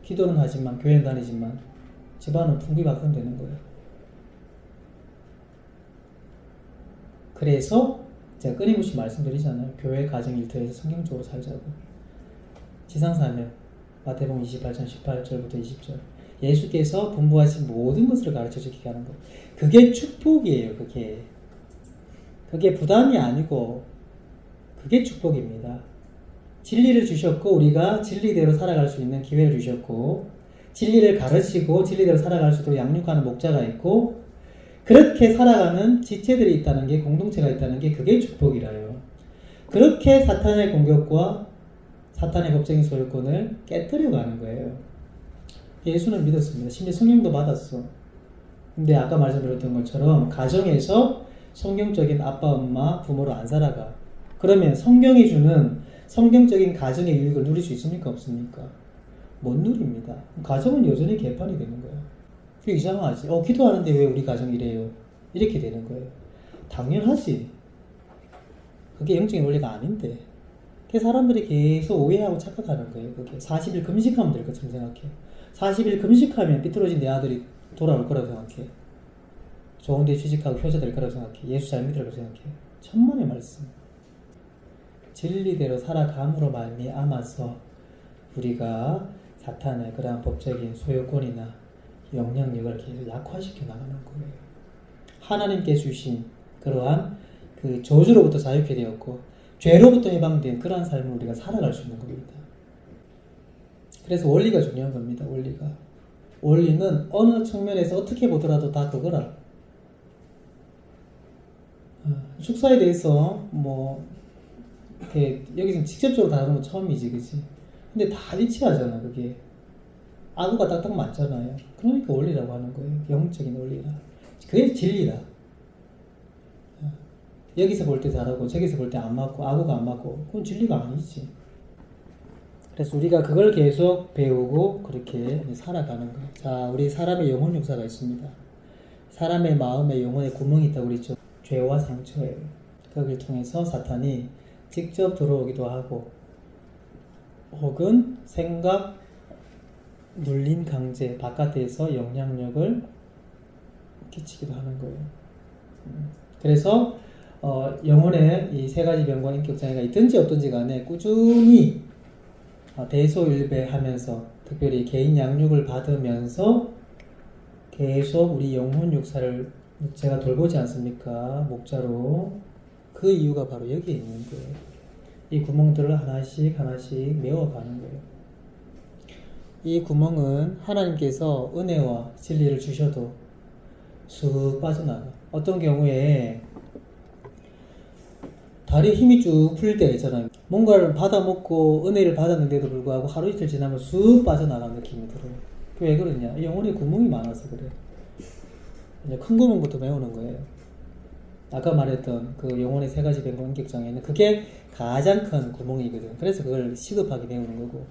기도는 하지만, 교회는 다니지만 집안은 풍비박산되는 거예요. 그래서 제가 끊임없이 말씀드리잖아요. 교회 가정 일터에서 성경적으로 살자고. 지상사명 마태복음 28장 18절부터 20절. 예수께서 분부하신 모든 것을 가르쳐주게 하는 것. 그게 축복이에요. 그게 부담이 아니고 그게 축복입니다. 진리를 주셨고 우리가 진리대로 살아갈 수 있는 기회를 주셨고 진리를 가르치고 진리대로 살아갈 수 있도록 양육하는 목자가 있고 그렇게 살아가는 지체들이 있다는 게, 공동체가 있다는 게 그게 축복이라요. 그렇게 사탄의 공격과 사탄의 법적인 소유권을 깨뜨려가는 거예요. 예수는 믿었습니다. 심지어 성령도 받았어. 근데 아까 말씀드렸던 것처럼 가정에서 성경적인 아빠, 엄마, 부모로 안 살아가. 그러면 성경이 주는 성경적인 가정의 유익을 누릴 수 있습니까? 없습니까? 못 누립니다. 가정은 여전히 개판이 되는 거예요. 그게 이상하지. 기도하는데 왜 우리 가정이 이래요? 이렇게 되는 거예요. 당연하지. 그게 영적인 원리가 아닌데. 그 사람들이 계속 오해하고 착각하는 거예요. 그게 40일 금식하면 될 것처럼 생각해. 40일 금식하면 삐뚤어진 내 아들이 돌아올 거라고 생각해. 좋은 데 취직하고 효자 될 거라고 생각해. 예수 잘 믿으라고 생각해. 천만의 말씀. 진리대로 살아감으로 말미암아서 우리가 사탄의 그러한 법적인 소유권이나 영향력을 계속 약화시켜 나가는 거예요. 하나님께 주신 그러한 그 저주로부터 자유케 되었고 죄로부터 해방된 그러한 삶을 우리가 살아갈 수 있는 겁니다. 그래서 원리가 중요한 겁니다. 원리는 어느 측면에서 어떻게 보더라도 다 그거라. 축사에 대해서 이렇게 여기서 직접적으로 다루는 건 처음이지, 그치? 근데 다 일치하잖아, 그게. 아구가 딱딱 맞잖아요. 그러니까 원리라고 하는 거예요. 영적인 원리라. 그게 진리라. 여기서 볼 때 다르고 저기서 볼 때 안 맞고 아구가 안 맞고 그건 진리가 아니지. 그래서 우리가 그걸 계속 배우고 그렇게 살아가는 거예요. 자, 우리 사람의 영혼 역사가 있습니다. 사람의 마음에 영혼에 구멍이 있다고 그랬죠. 죄와 상처예요. 거기를 통해서 사탄이 직접 들어오기도 하고 혹은 생각, 눌림, 강제, 바깥에서 영향력을 끼치기도 하는 거예요. 그래서 영혼에 이 세 가지 병과 인격장애가 있든지 없든지 간에 꾸준히 대소일배하면서 특별히 개인 양육을 받으면서 계속 우리 영혼 육사를 제가 돌보지 않습니까? 목자로. 그 이유가 바로 여기에 있는 거예요. 이 구멍들을 하나씩 메워가는 거예요. 이 구멍은 하나님께서 은혜와 진리를 주셔도 쑥 빠져나가. 어떤 경우에 다리에 힘이 쭉 풀릴 때가 있잖아요. 뭔가를 받아먹고 은혜를 받았는데도 불구하고 하루 이틀 지나면 쑥 빠져나가는 느낌이 들어요. 왜 그러냐? 영혼에 구멍이 많아서 그래. 이제 큰 구멍부터 메우는 거예요. 아까 말했던 그 영혼의 세 가지 변공 인격장애는 그게 가장 큰 구멍이거든. 그래서 그걸 시급하게 메우는 거고.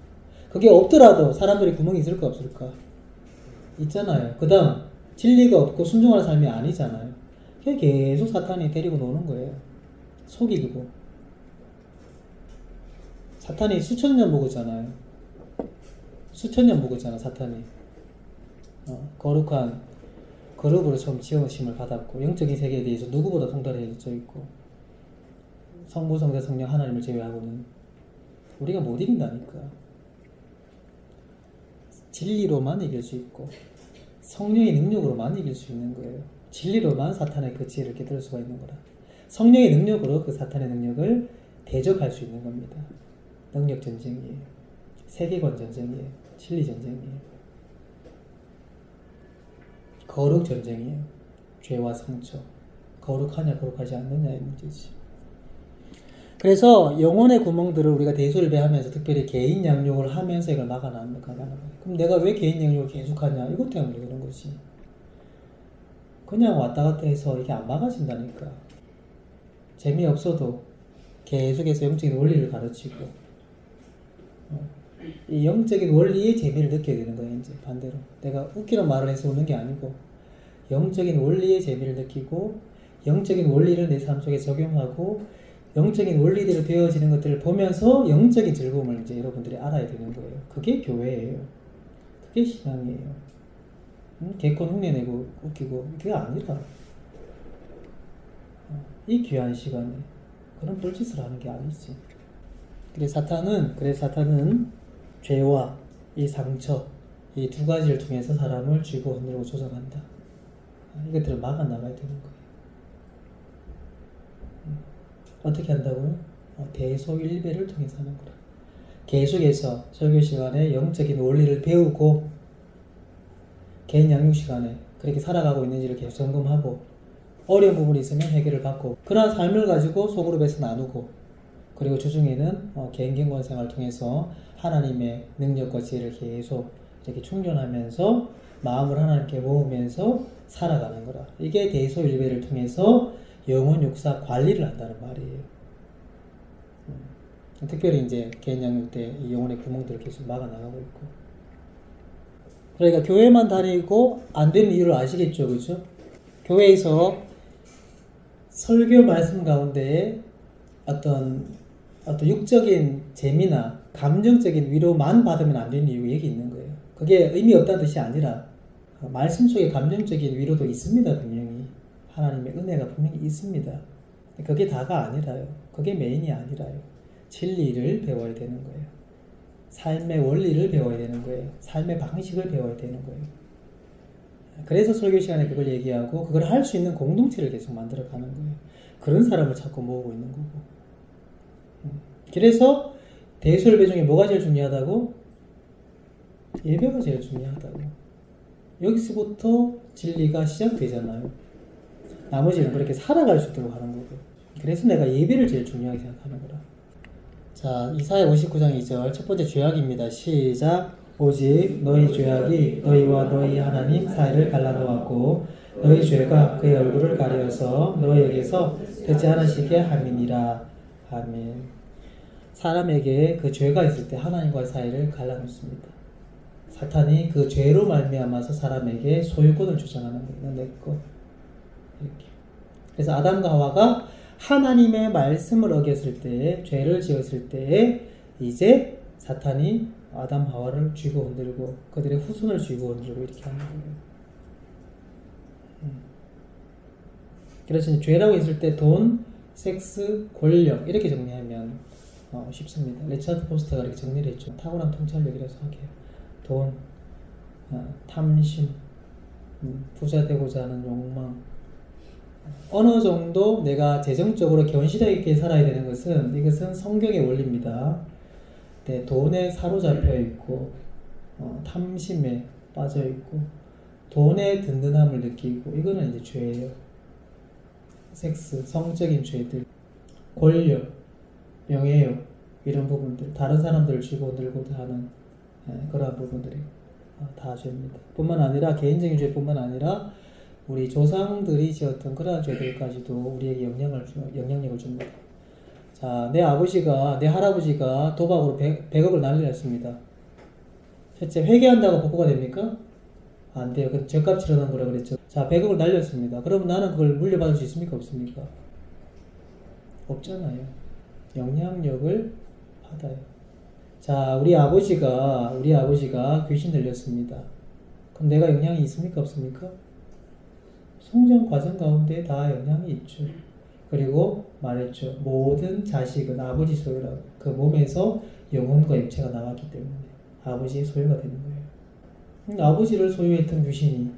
그게 없더라도 사람들이 구멍이 있을까 없을까? 있잖아요. 그 다음 진리가 없고 순종하는 삶이 아니잖아요. 계속 사탄이 데리고 노는 거예요. 속이고. 사탄이 수천 년 먹었잖아요. 수천 년 묵었잖아, 사탄이. 거룩한 그룹으로 처음 지어심을 받았고, 영적인 세계에 대해서 누구보다 통달해져 있고, 성부, 성자, 성령 하나님을 제외하고는 우리가 못 이긴다니까. 진리로만 이길 수 있고, 성령의 능력으로만 이길 수 있는 거예요. 진리로만 사탄의 그 지혜를 깨뜨릴 수가 있는 거라. 성령의 능력으로 그 사탄의 능력을 대적할 수 있는 겁니다. 능력 전쟁이에요. 세계관 전쟁이에요. 진리 전쟁이에요. 거룩 전쟁이에요. 죄와 상처. 거룩하냐 거룩하지 않느냐의 문제지. 그래서 영혼의 구멍들을 우리가 대술배하면서 특별히 개인 양육을 하면서 이걸 막아나가는 거예요. 그럼 내가 왜 개인 양육을 계속하냐? 이것 때문에 그런 거지. 그냥 왔다 갔다 해서 이게 안 막아진다니까. 재미없어도 계속해서 영적인 원리를 가르치고, 이 영적인 원리의 재미를 느껴야 되는 거예요. 이제 반대로 내가 웃기는 말을 해서 웃는 게 아니고, 영적인 원리의 재미를 느끼고, 영적인 원리를 내 삶 속에 적용하고, 영적인 원리대로 되어지는 것들을 보면서 영적인 즐거움을 이제 여러분들이 알아야 되는 거예요. 그게 교회예요. 그게 신앙이에요. 개콘 흉내내고 웃기고 그게 아니라, 이 귀한 시간에 그런 뻘짓을 하는 게 아니지. 그래서 사탄은 죄와 이 상처, 이 두 가지를 통해서 사람을 쥐고 흔들고 조정한다. 이것들을 막아 나가야 되는 거예요. 어떻게 한다고요? 대소일배를 통해서 하는 거라. 계속해서 설교 시간에 영적인 원리를 배우고, 개인 양육 시간에 그렇게 살아가고 있는지를 계속 점검하고, 어려운 부분이 있으면 해결을 받고, 그러한 삶을 가지고 소그룹에서 나누고, 그리고 주중에는 개인 경건 생활을 통해서 하나님의 능력과 지혜를 계속 이렇게 충전하면서 마음을 하나님께 모으면서 살아가는 거라. 이게 대소일배를 통해서 영혼 육사 관리를 한다는 말이에요. 특별히 이제 개인 양육 때 이 영혼의 구멍들을 계속 막아 나가고 있고. 그러니까 교회만 다니고 안 되는 이유를 아시겠죠, 그죠? 교회에서 설교 말씀 가운데 어떤 육적인 재미나 감정적인 위로만 받으면 안 되는 이유가 여기 있는 거예요. 그게 의미 없다는 뜻이 아니라, 말씀 속에 감정적인 위로도 있습니다, 분명히. 하나님의 은혜가 분명히 있습니다. 그게 다가 아니라요. 그게 메인이 아니라요. 진리를 배워야 되는 거예요. 삶의 원리를 배워야 되는 거예요. 삶의 방식을 배워야 되는 거예요. 그래서 설교 시간에 그걸 얘기하고, 그걸 할 수 있는 공동체를 계속 만들어가는 거예요. 그런 사람을 자꾸 모으고 있는 거고. 그래서 대설배 중에 뭐가 제일 중요하다고? 예배가 제일 중요하다고. 여기서부터 진리가 시작되잖아요. 나머지는 그렇게 살아갈 수 있도록 하는 거고. 그래서 내가 예배를 제일 중요하게 생각하는 거라. 자, 이사야 59장 2절 첫 번째 죄악입니다. 시작. 오직 너희 죄악이 너희와 너희 하나님 사이를 갈라놓았고, 너희 죄가 그의 얼굴을 가려서 너희에게서 듣지 않으시게 함이니라. 아멘. 사람에게 그 죄가 있을 때 하나님과의 사이를 갈라놓습니다. 사탄이 그 죄로 말미암아서 사람에게 소유권을 주장하는 거예요. 내 거. 이렇게. 그래서 아담과 하와가 하나님의 말씀을 어겼을 때, 죄를 지었을 때에 이제 사탄이 아담 하와를 쥐고 흔들고 그들의 후손을 쥐고 흔들고 이렇게 하는 거예요. 그래서 죄라고 했을 때 돈, 섹스, 권력 이렇게 정리하면 쉽습니다. 리차드 포스터가 이렇게 정리를 했죠. 탁월한 통찰력이라서 하게요. 돈, 탐심, 부자 되고자 하는 욕망. 어느 정도 내가 재정적으로 견실하게 있게 살아야 되는 것은, 이것은 성경의 원리입니다. 네, 돈에 사로잡혀 있고, 탐심에 빠져 있고, 돈의 든든함을 느끼고, 이거는 이제 죄예요. 섹스, 성적인 죄들, 권력, 명예욕, 이런 부분들, 다른 사람들을 쥐고 들고도 하는 그러한 부분들이 다 죄입니다. 뿐만 아니라 개인적인 죄뿐만 아니라 우리 조상들이 지었던 그러한 죄들까지도 우리에게 영향력을 줍니다. 자, 내 할아버지가 도박으로 100억을 날렸습니다. 실제 회개한다고 복구가 됩니까? 안 돼요. 그 죄값 치러는 거라 그랬죠. 자, 100억을 날렸습니다. 그럼 나는 그걸 물려받을 수 있습니까? 없습니까? 없잖아요. 영향력을 받아요. 자, 우리 아버지가 귀신 들렸습니다. 그럼 내가 영향이 있습니까? 없습니까? 성장 과정 가운데 다 영향이 있죠. 그리고 말했죠. 모든 자식은 아버지 소유라고. 그 몸에서 영혼과 육체가 나왔기 때문에 아버지의 소유가 되는 거예요. 아버지를 소유했던 귀신이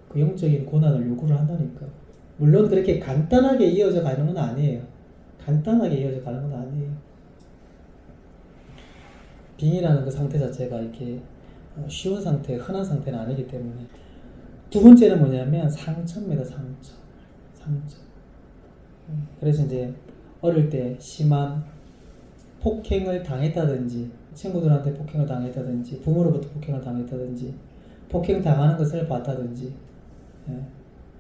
그 영적인 고난을 요구를 한다니까. 물론 그렇게 간단하게 이어져 가는 건 아니에요. 간단하게 이어져 가는 건 아니에요. 빙이라는 그 상태 자체가 이렇게 쉬운 상태, 흔한 상태는 아니기 때문에. 두 번째는 뭐냐면 상처입니다. 상처. 그래서 이제 어릴 때 심한 폭행을 당했다든지, 친구들한테 폭행을 당했다든지, 부모로부터 폭행을 당했다든지, 폭행 당하는 것을 봤다든지,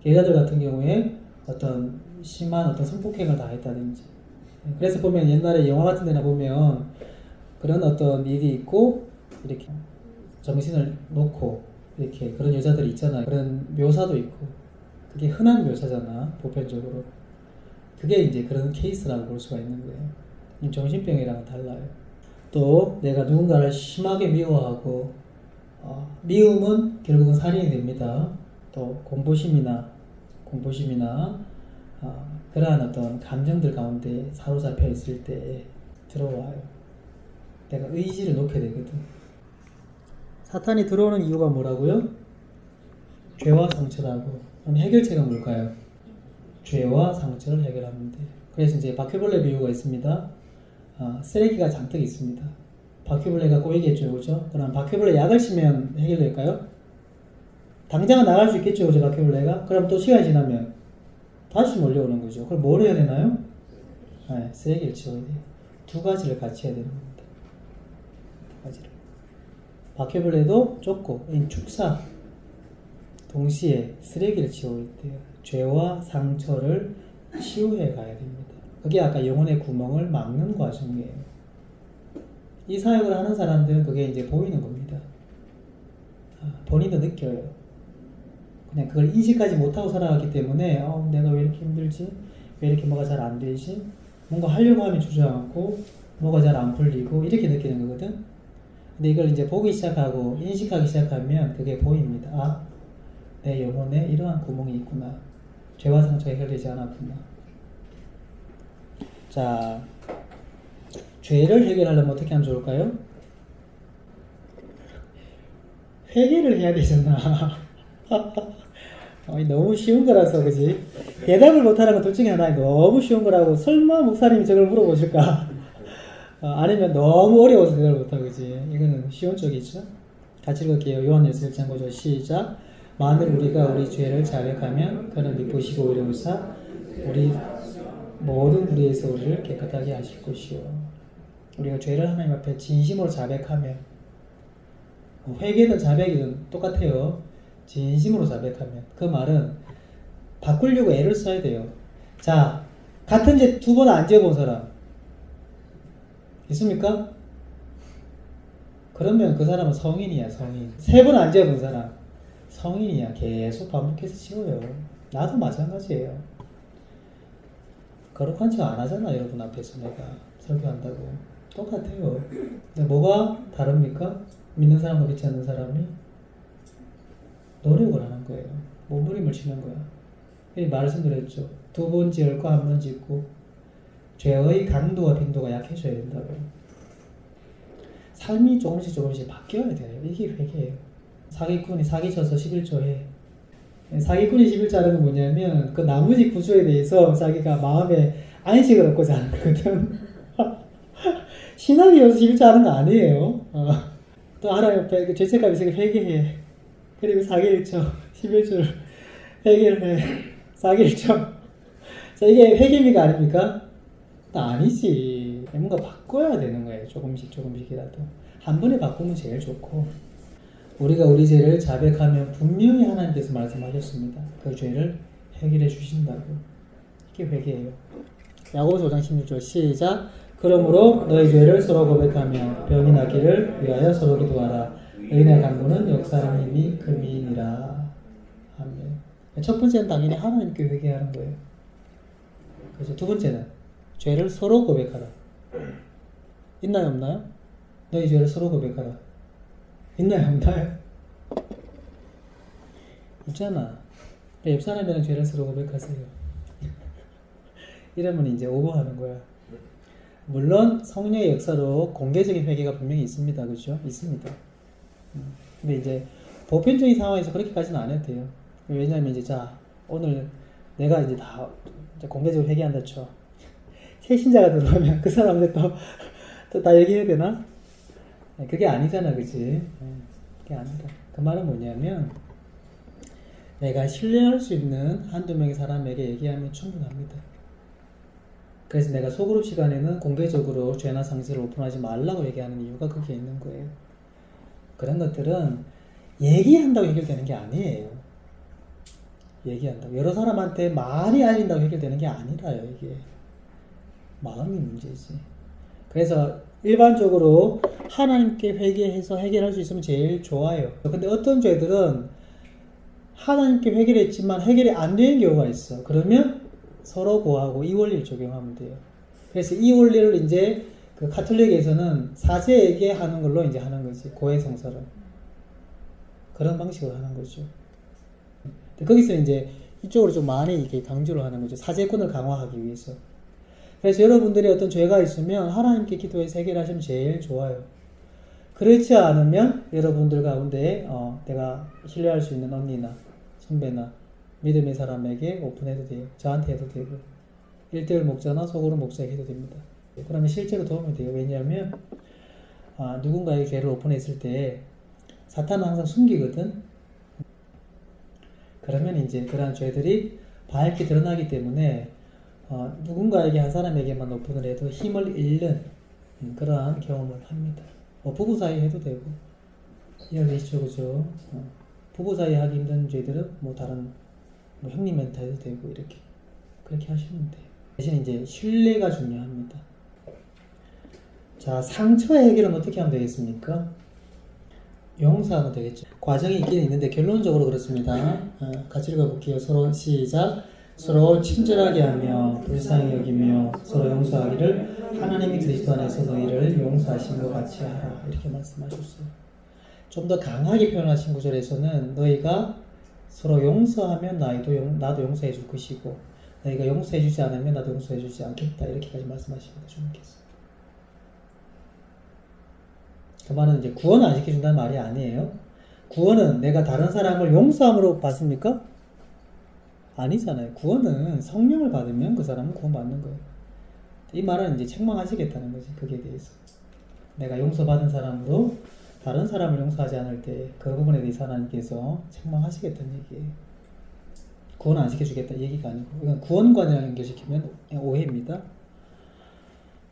여자들 같은 경우에 어떤 심한 어떤 성폭행을 당했다든지. 그래서 보면 옛날에 영화 같은 데나 보면 그런 어떤 일이 있고 이렇게 정신을 놓고 이렇게 그런 여자들이 있잖아요. 그런 묘사도 있고 그게 흔한 묘사잖아, 보편적으로. 그게 이제 그런 케이스라고 볼 수가 있는 거예요. 정신병이랑은 달라요. 또 내가 누군가를 심하게 미워하고 미움은 결국은 살인이 됩니다. 또 공포심이나 그러한 어떤 감정들 가운데 사로잡혀 있을 때 들어와요. 내가 의지를 놓게 되거든. 사탄이 들어오는 이유가 뭐라고요? 죄와 상처라고. 그럼 해결책은 뭘까요? 죄와 상처를 해결하면 돼. 그래서 이제 바퀴벌레 비유가 있습니다. 쓰레기가 잔뜩 있습니다. 바퀴벌레가 꼬이겠죠, 그죠? 그럼 바퀴벌레 약을 치면 해결될까요? 당장은 나갈 수 있겠죠, 그죠, 바퀴벌레가? 그럼 또 시간이 지나면 다시 몰려오는 거죠. 그럼 뭘 해야 되나요? 네, 쓰레기를 치워야 돼요. 두 가지를 같이 해야 되는 겁니다. 두 가지를. 바퀴벌레도 쫓고, 축사, 동시에 쓰레기를 치워야 돼요. 죄와 상처를 치유해 가야 됩니다. 그게 아까 영혼의 구멍을 막는 과정이에요. 이 사역을 하는 사람들은 그게 이제 보이는 겁니다. 본인도 느껴요. 그냥 그걸 인식하지 못하고 살아가기 때문에 내가 왜 이렇게 힘들지? 왜 이렇게 뭐가 잘 안 되지? 뭔가 하려고 하면 주저앉고 뭐가 잘 안 풀리고 이렇게 느끼는 거거든. 근데 이걸 이제 보기 시작하고 인식하기 시작하면 그게 보입니다. 내 영혼에 이러한 구멍이 있구나. 죄와 상처가 해결되지 않았구나. 자, 죄를 해결하려면 어떻게 하면 좋을까요? 회개를 해야 되잖아. 너무 쉬운 거라서, 그지? 대답을 못하는 건 둘 중에 하나. 너무 쉬운 거라고 설마 목사님이 저걸 물어보실까? 아니면 너무 어려워서 대답을 못하고, 그지? 이거는 쉬운 쪽이죠. 같이 읽을게요. 요한일서 1장 9절 시작. 만일 우리가 우리 죄를 자백하면 그는 미쁘시고 의로우사 우리 모든 불의에서 우리를 깨끗하게 하실 것이요. 우리가 죄를 하나님 앞에 진심으로 자백하면, 회개든 자백이든 똑같아요. 진심으로 자백하면. 그 말은 바꾸려고 애를 써야 돼요. 자, 같은 죄 두 번 안 지어본 사람 있습니까? 그러면 그 사람은 성인이야, 성인. 세 번 안 지어본 사람 성인이야. 계속 반복해서 지어요. 나도 마찬가지예요. 거룩한 척 안 하잖아, 여러분 앞에서 내가 설교한다고. 똑같아요. 근데 뭐가 다릅니까? 믿는 사람과 믿지 않는 사람이 노력을 하는 거예요. 몸부림을 치는 거야. 말씀드렸죠. 두 번 지을 거 한 번 짓고 죄의 강도와 빈도가 약해져야 된다고. 삶이 조금씩 바뀌어야 돼요. 이게 회개예요. 사기꾼이 사기쳐서 11조 해. 사기꾼이 11조 하는 건 뭐냐면 그 나머지 구조에 대해서 자기가 마음에 안식을 얻고자 하는 거거든. 신학이 여기서 11조 하는 거 아니에요. 또 하나님 앞에 죄책감 있으니까 회개해. 그리고 사기를 쳐. 11조를 회개를 해. 사기를 쳐. 자, 이게 회개미가 아닙니까? 아니지. 뭔가 바꿔야 되는 거예요. 조금씩이라도. 한 번에 바꾸면 제일 좋고. 우리가 우리 죄를 자백하면 분명히 하나님께서 말씀하셨습니다. 그 죄를 해결해 주신다고. 이게 회개예요. 야고보서 5장 16절 시작. 그러므로 너희 죄를 서로 고백하며 병이 낫기를 위하여 서로 기도하라. 의인의 간구는 역사하는 힘이 금이니라. 아멘. 첫 번째는 당연히 하나님께 회개하는 거예요. 그래서 두 번째는 죄를 서로 고백하라. 있나요, 없나요? 너희 죄를 서로 고백하라. 있나요? 없나요? 있잖아. 옆 사람이랑 죄를 서로 고백하세요. 이러면 이제 오버하는 거야. 물론 성령의 역사로 공개적인 회개가 분명히 있습니다. 그렇죠? 있습니다. 근데 이제 보편적인 상황에서 그렇게까지는 안 해도 돼요. 왜냐하면 이제 자 오늘 내가 이제 다 이제 공개적으로 회개한다 쳐. 새 신자가 들어오면 그 사람한테 또 다 얘기해야 되나? 그게 아니잖아, 그치? 그게 아니다. 그 말은 뭐냐면 내가 신뢰할 수 있는 한두 명의 사람에게 얘기하면 충분합니다. 그래서 내가 소그룹 시간에는 공개적으로 죄나 상실을 오픈하지 말라고 얘기하는 이유가 거기에 있는 거예요. 그런 것들은 얘기한다고 해결되는 게 아니에요. 얘기한다고. 여러 사람한테 많이 알린다고 해결되는 게 아니라요, 이게. 마음이 문제지. 그래서 일반적으로 하나님께 회개해서 해결할 수 있으면 제일 좋아요. 근데 어떤 죄들은 하나님께 회개했지만 해결이 안 되는 경우가 있어. 그러면 서로 고하고 이 원리를 적용하면 돼요. 그래서 이 원리를 이제 그 카톨릭에서는 사제에게 하는 걸로 이제 하는 거지. 고해성사를. 그런 방식으로 하는 거죠. 거기서 이제 이쪽으로 좀 많이 이렇게 강조를 하는 거죠. 사제권을 강화하기 위해서. 그래서 여러분들이 어떤 죄가 있으면 하나님께 기도해서 해결하시면 제일 좋아요. 그렇지 않으면 여러분들 가운데 내가 신뢰할 수 있는 언니나 선배나 믿음의 사람에게 오픈해도 돼요. 저한테 해도 되고 1:1 목자나 소그룹 목자에게 해도 됩니다. 그러면 실제로 도움이 돼요. 왜냐하면 누군가의 죄를 오픈했을 때 사탄은 항상 숨기거든. 그러면 이제 그러한 죄들이 밝게 드러나기 때문에 누군가에게 한 사람에게만 오픈을 해도 힘을 잃는 그러한 경험을 합니다. 부부 사이 해도 되고 이해되시죠, 그죠? 부부 사이 하기 힘든 죄들은 다른 형님한테 해도 되고 이렇게 그렇게 하시면 돼요. 대신 이제 신뢰가 중요합니다. 자, 상처 해결은 어떻게 하면 되겠습니까? 용서하면 되겠죠. 과정이 있긴 있는데 결론적으로 그렇습니다. 같이 읽어볼게요. 서로 시작. 서로 친절하게 하며 불쌍히 여기며 서로 용서하기를 하나님이 그리스도 안에서 너희를 용서하신 것 같이 하라. 이렇게 말씀하셨어요. 좀 더 강하게 표현하신 구절에서는 너희가 서로 용서하면 나도 용서해 줄 것이고 너희가 용서해 주지 않으면 나도 용서해 주지 않겠다. 이렇게까지 말씀하십니다. 주님께서. 그 말은 이제 구원을 안 시켜준다는 말이 아니에요. 구원은 내가 다른 사람을 용서함으로 받습니까? 아니잖아요. 구원은 성령을 받으면 그 사람은 구원받는 거예요. 이 말은 이제 책망하시겠다는 거지. 거기에 대해서. 내가 용서받은 사람으로 다른 사람을 용서하지 않을 때 그 부분에 대해서 하나님께서 책망하시겠다는 얘기예요. 구원 안 시켜주겠다 이 얘기가 아니고 이건 구원관이랑 연결시키면 오해입니다.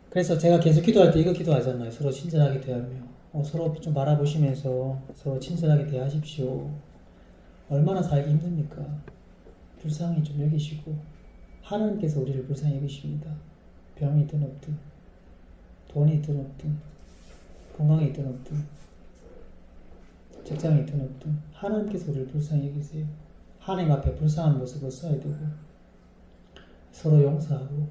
그래서 제가 계속 기도할 때 이거 기도하잖아요. 서로 친절하게 대하며 서로 좀 바라보시면서 서로 친절하게 대하십시오. 얼마나 살기 힘듭니까? 불쌍히 좀 여기시고 하나님께서 우리를 불쌍히 여기십니다. 병이 있든 없든 돈이 있든 없든 건강이 있든 없든 직장이 있든 없든 하나님께서 우리를 불쌍히 여기세요. 하나님 앞에 불쌍한 모습을 써야 되고 서로 용서하고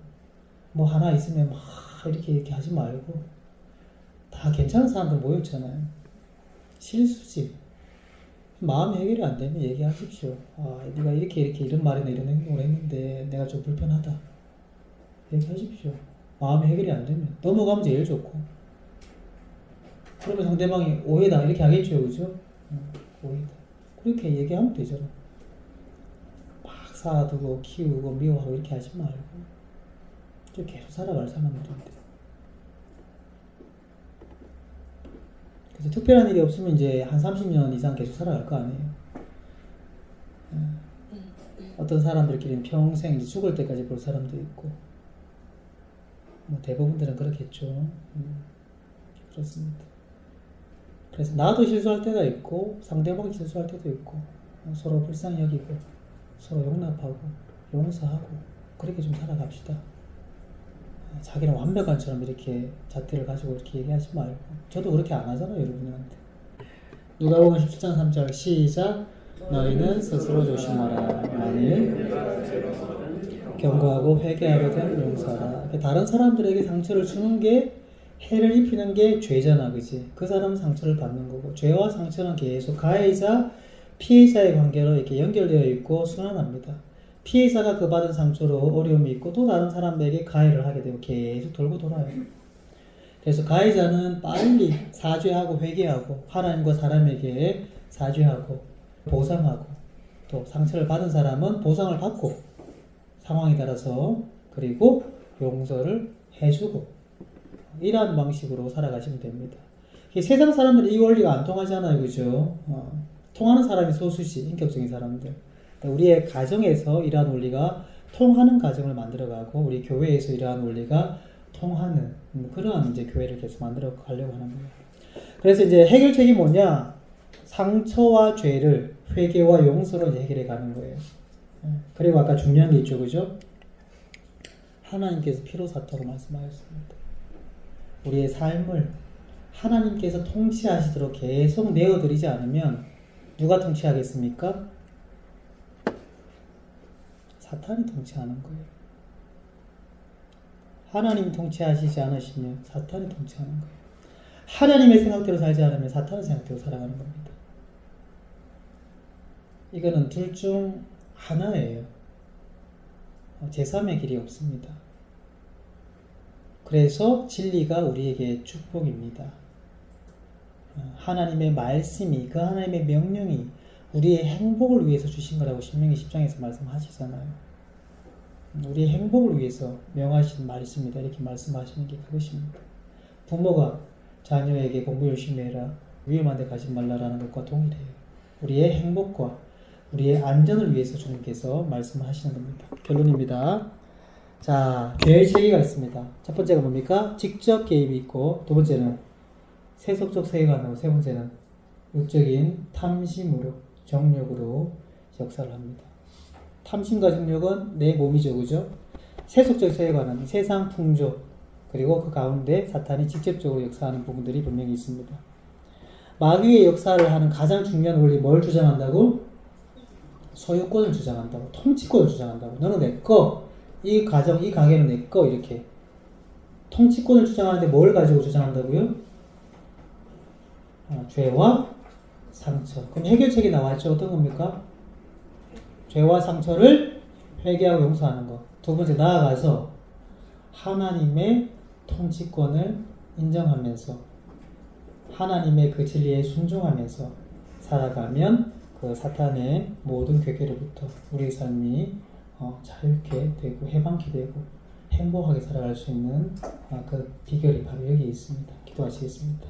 하나 있으면 막 이렇게 하지 말고 다 괜찮은 사람들 모였잖아요. 실수지. 마음 해결이 안 되면 얘기하십시오. 네가 이렇게 이런 말이나 이런 행동을 했는데 내가 좀 불편하다. 얘기하십시오. 마음 해결이 안 되면 넘어가면 제일 좋고. 그러면 상대방이 오해다 이렇게 하겠죠, 그죠? 오해다. 그렇게 얘기하면 되잖아. 막 쌓아두고 키우고 미워하고 이렇게 하지 말고 좀 계속 살아갈 사람들인데. 그래서 특별한 일이 없으면 이제 한 30년 이상 계속 살아갈 거 아니에요. 어떤 사람들끼리는 평생 이제 죽을 때까지 볼 사람도 있고, 대부분들은 그렇겠죠. 그렇습니다. 그래서 나도 실수할 때가 있고 상대방이 실수할 때도 있고 서로 불쌍히 여기고 서로 용납하고 용서하고 그렇게 좀 살아갑시다. 자기는 완벽한처럼 이렇게 잣대를 가지고 이렇게 얘기하지 말고. 저도 그렇게 안 하잖아요, 여러분들한테. 누가복음 17장 3절 시작. 너희는 스스로 조심하라. 만일 경고하고 회개하거든 용서하라. 다른 사람들에게 상처를 주는 게 해를 입히는 게 죄잖아, 그지? 그 사람은 상처를 받는 거고, 죄와 상처는 계속 가해자, 피해자의 관계로 이렇게 연결되어 있고 순환합니다. 피해자가 그 받은 상처로 어려움이 있고 또 다른 사람들에게 가해를 하게 되고 계속 돌고 돌아요. 그래서 가해자는 빨리 사죄하고 회개하고 하나님과 사람에게 사죄하고 보상하고, 또 상처를 받은 사람은 보상을 받고 상황에 따라서, 그리고 용서를 해주고, 이러한 방식으로 살아가시면 됩니다. 세상 사람들이 이 원리가 안 통하잖아요, 그죠? 통하는 사람이 소수지, 인격적인 사람들. 우리의 가정에서 이러한 원리가 통하는 가정을 만들어가고, 우리 교회에서 이러한 원리가 통하는 그러한 이제 교회를 계속 만들어 가려고 하는 거예요. 그래서 이제 해결책이 뭐냐? 상처와 죄를 회개와 용서로 이제 해결해 가는 거예요. 그리고 아까 중요한 게 있죠, 그죠? 하나님께서 피로 샀다고 말씀하셨습니다. 우리의 삶을 하나님께서 통치하시도록 계속 내어드리지 않으면 누가 통치하겠습니까? 사탄이 통치하는 거예요. 하나님이 통치하시지 않으시면 사탄이 통치하는 거예요. 하나님의 생각대로 살지 않으면 사탄의 생각대로 살아가는 겁니다. 이거는 둘 중 하나예요. 제3의 길이 없습니다. 그래서 진리가 우리에게 축복입니다. 하나님의 말씀이, 그 하나님의 명령이 우리의 행복을 위해서 주신 거라고 신명기 10장에서 말씀하시잖아요. 우리의 행복을 위해서 명하신 말씀이다, 이렇게 말씀하시는 게 그것입니다. 부모가 자녀에게 공부 열심히 해라, 위험한 데 가지 말라라는 것과 동일해요. 우리의 행복과 우리의 안전을 위해서 주님께서 말씀을 하시는 겁니다. 결론입니다. 자, 죄의 체계가 있습니다. 첫 번째가 뭡니까? 직접 개입이 있고, 두 번째는 세속적 세계관으로, 세 번째는 육적인 탐심으로, 정욕으로 역사를 합니다. 탐심과 정욕은 내 몸이죠, 그죠? 세속적 세계관은 세상 풍조, 그리고 그 가운데 사탄이 직접적으로 역사하는 부분들이 분명히 있습니다. 마귀의 역사를 하는 가장 중요한 원리, 뭘 주장한다고? 소유권을 주장한다고, 통치권을 주장한다고. 너는 내 거, 이 가정, 이 가게는 내 거, 이렇게 통치권을 주장하는데 뭘 가지고 주장한다고요? 죄와 상처. 그럼 해결책이 나왔죠. 어떤 겁니까? 죄와 상처를 회개하고 용서하는 것. 두 번째, 나아가서 하나님의 통치권을 인정하면서 하나님의 그 진리에 순종하면서 살아가면 그 사탄의 모든 괴계로부터 우리의 삶이 자유케 되고 해방케 되고 행복하게 살아갈 수 있는 그 비결이 바로 여기에 있습니다. 기도하시겠습니다.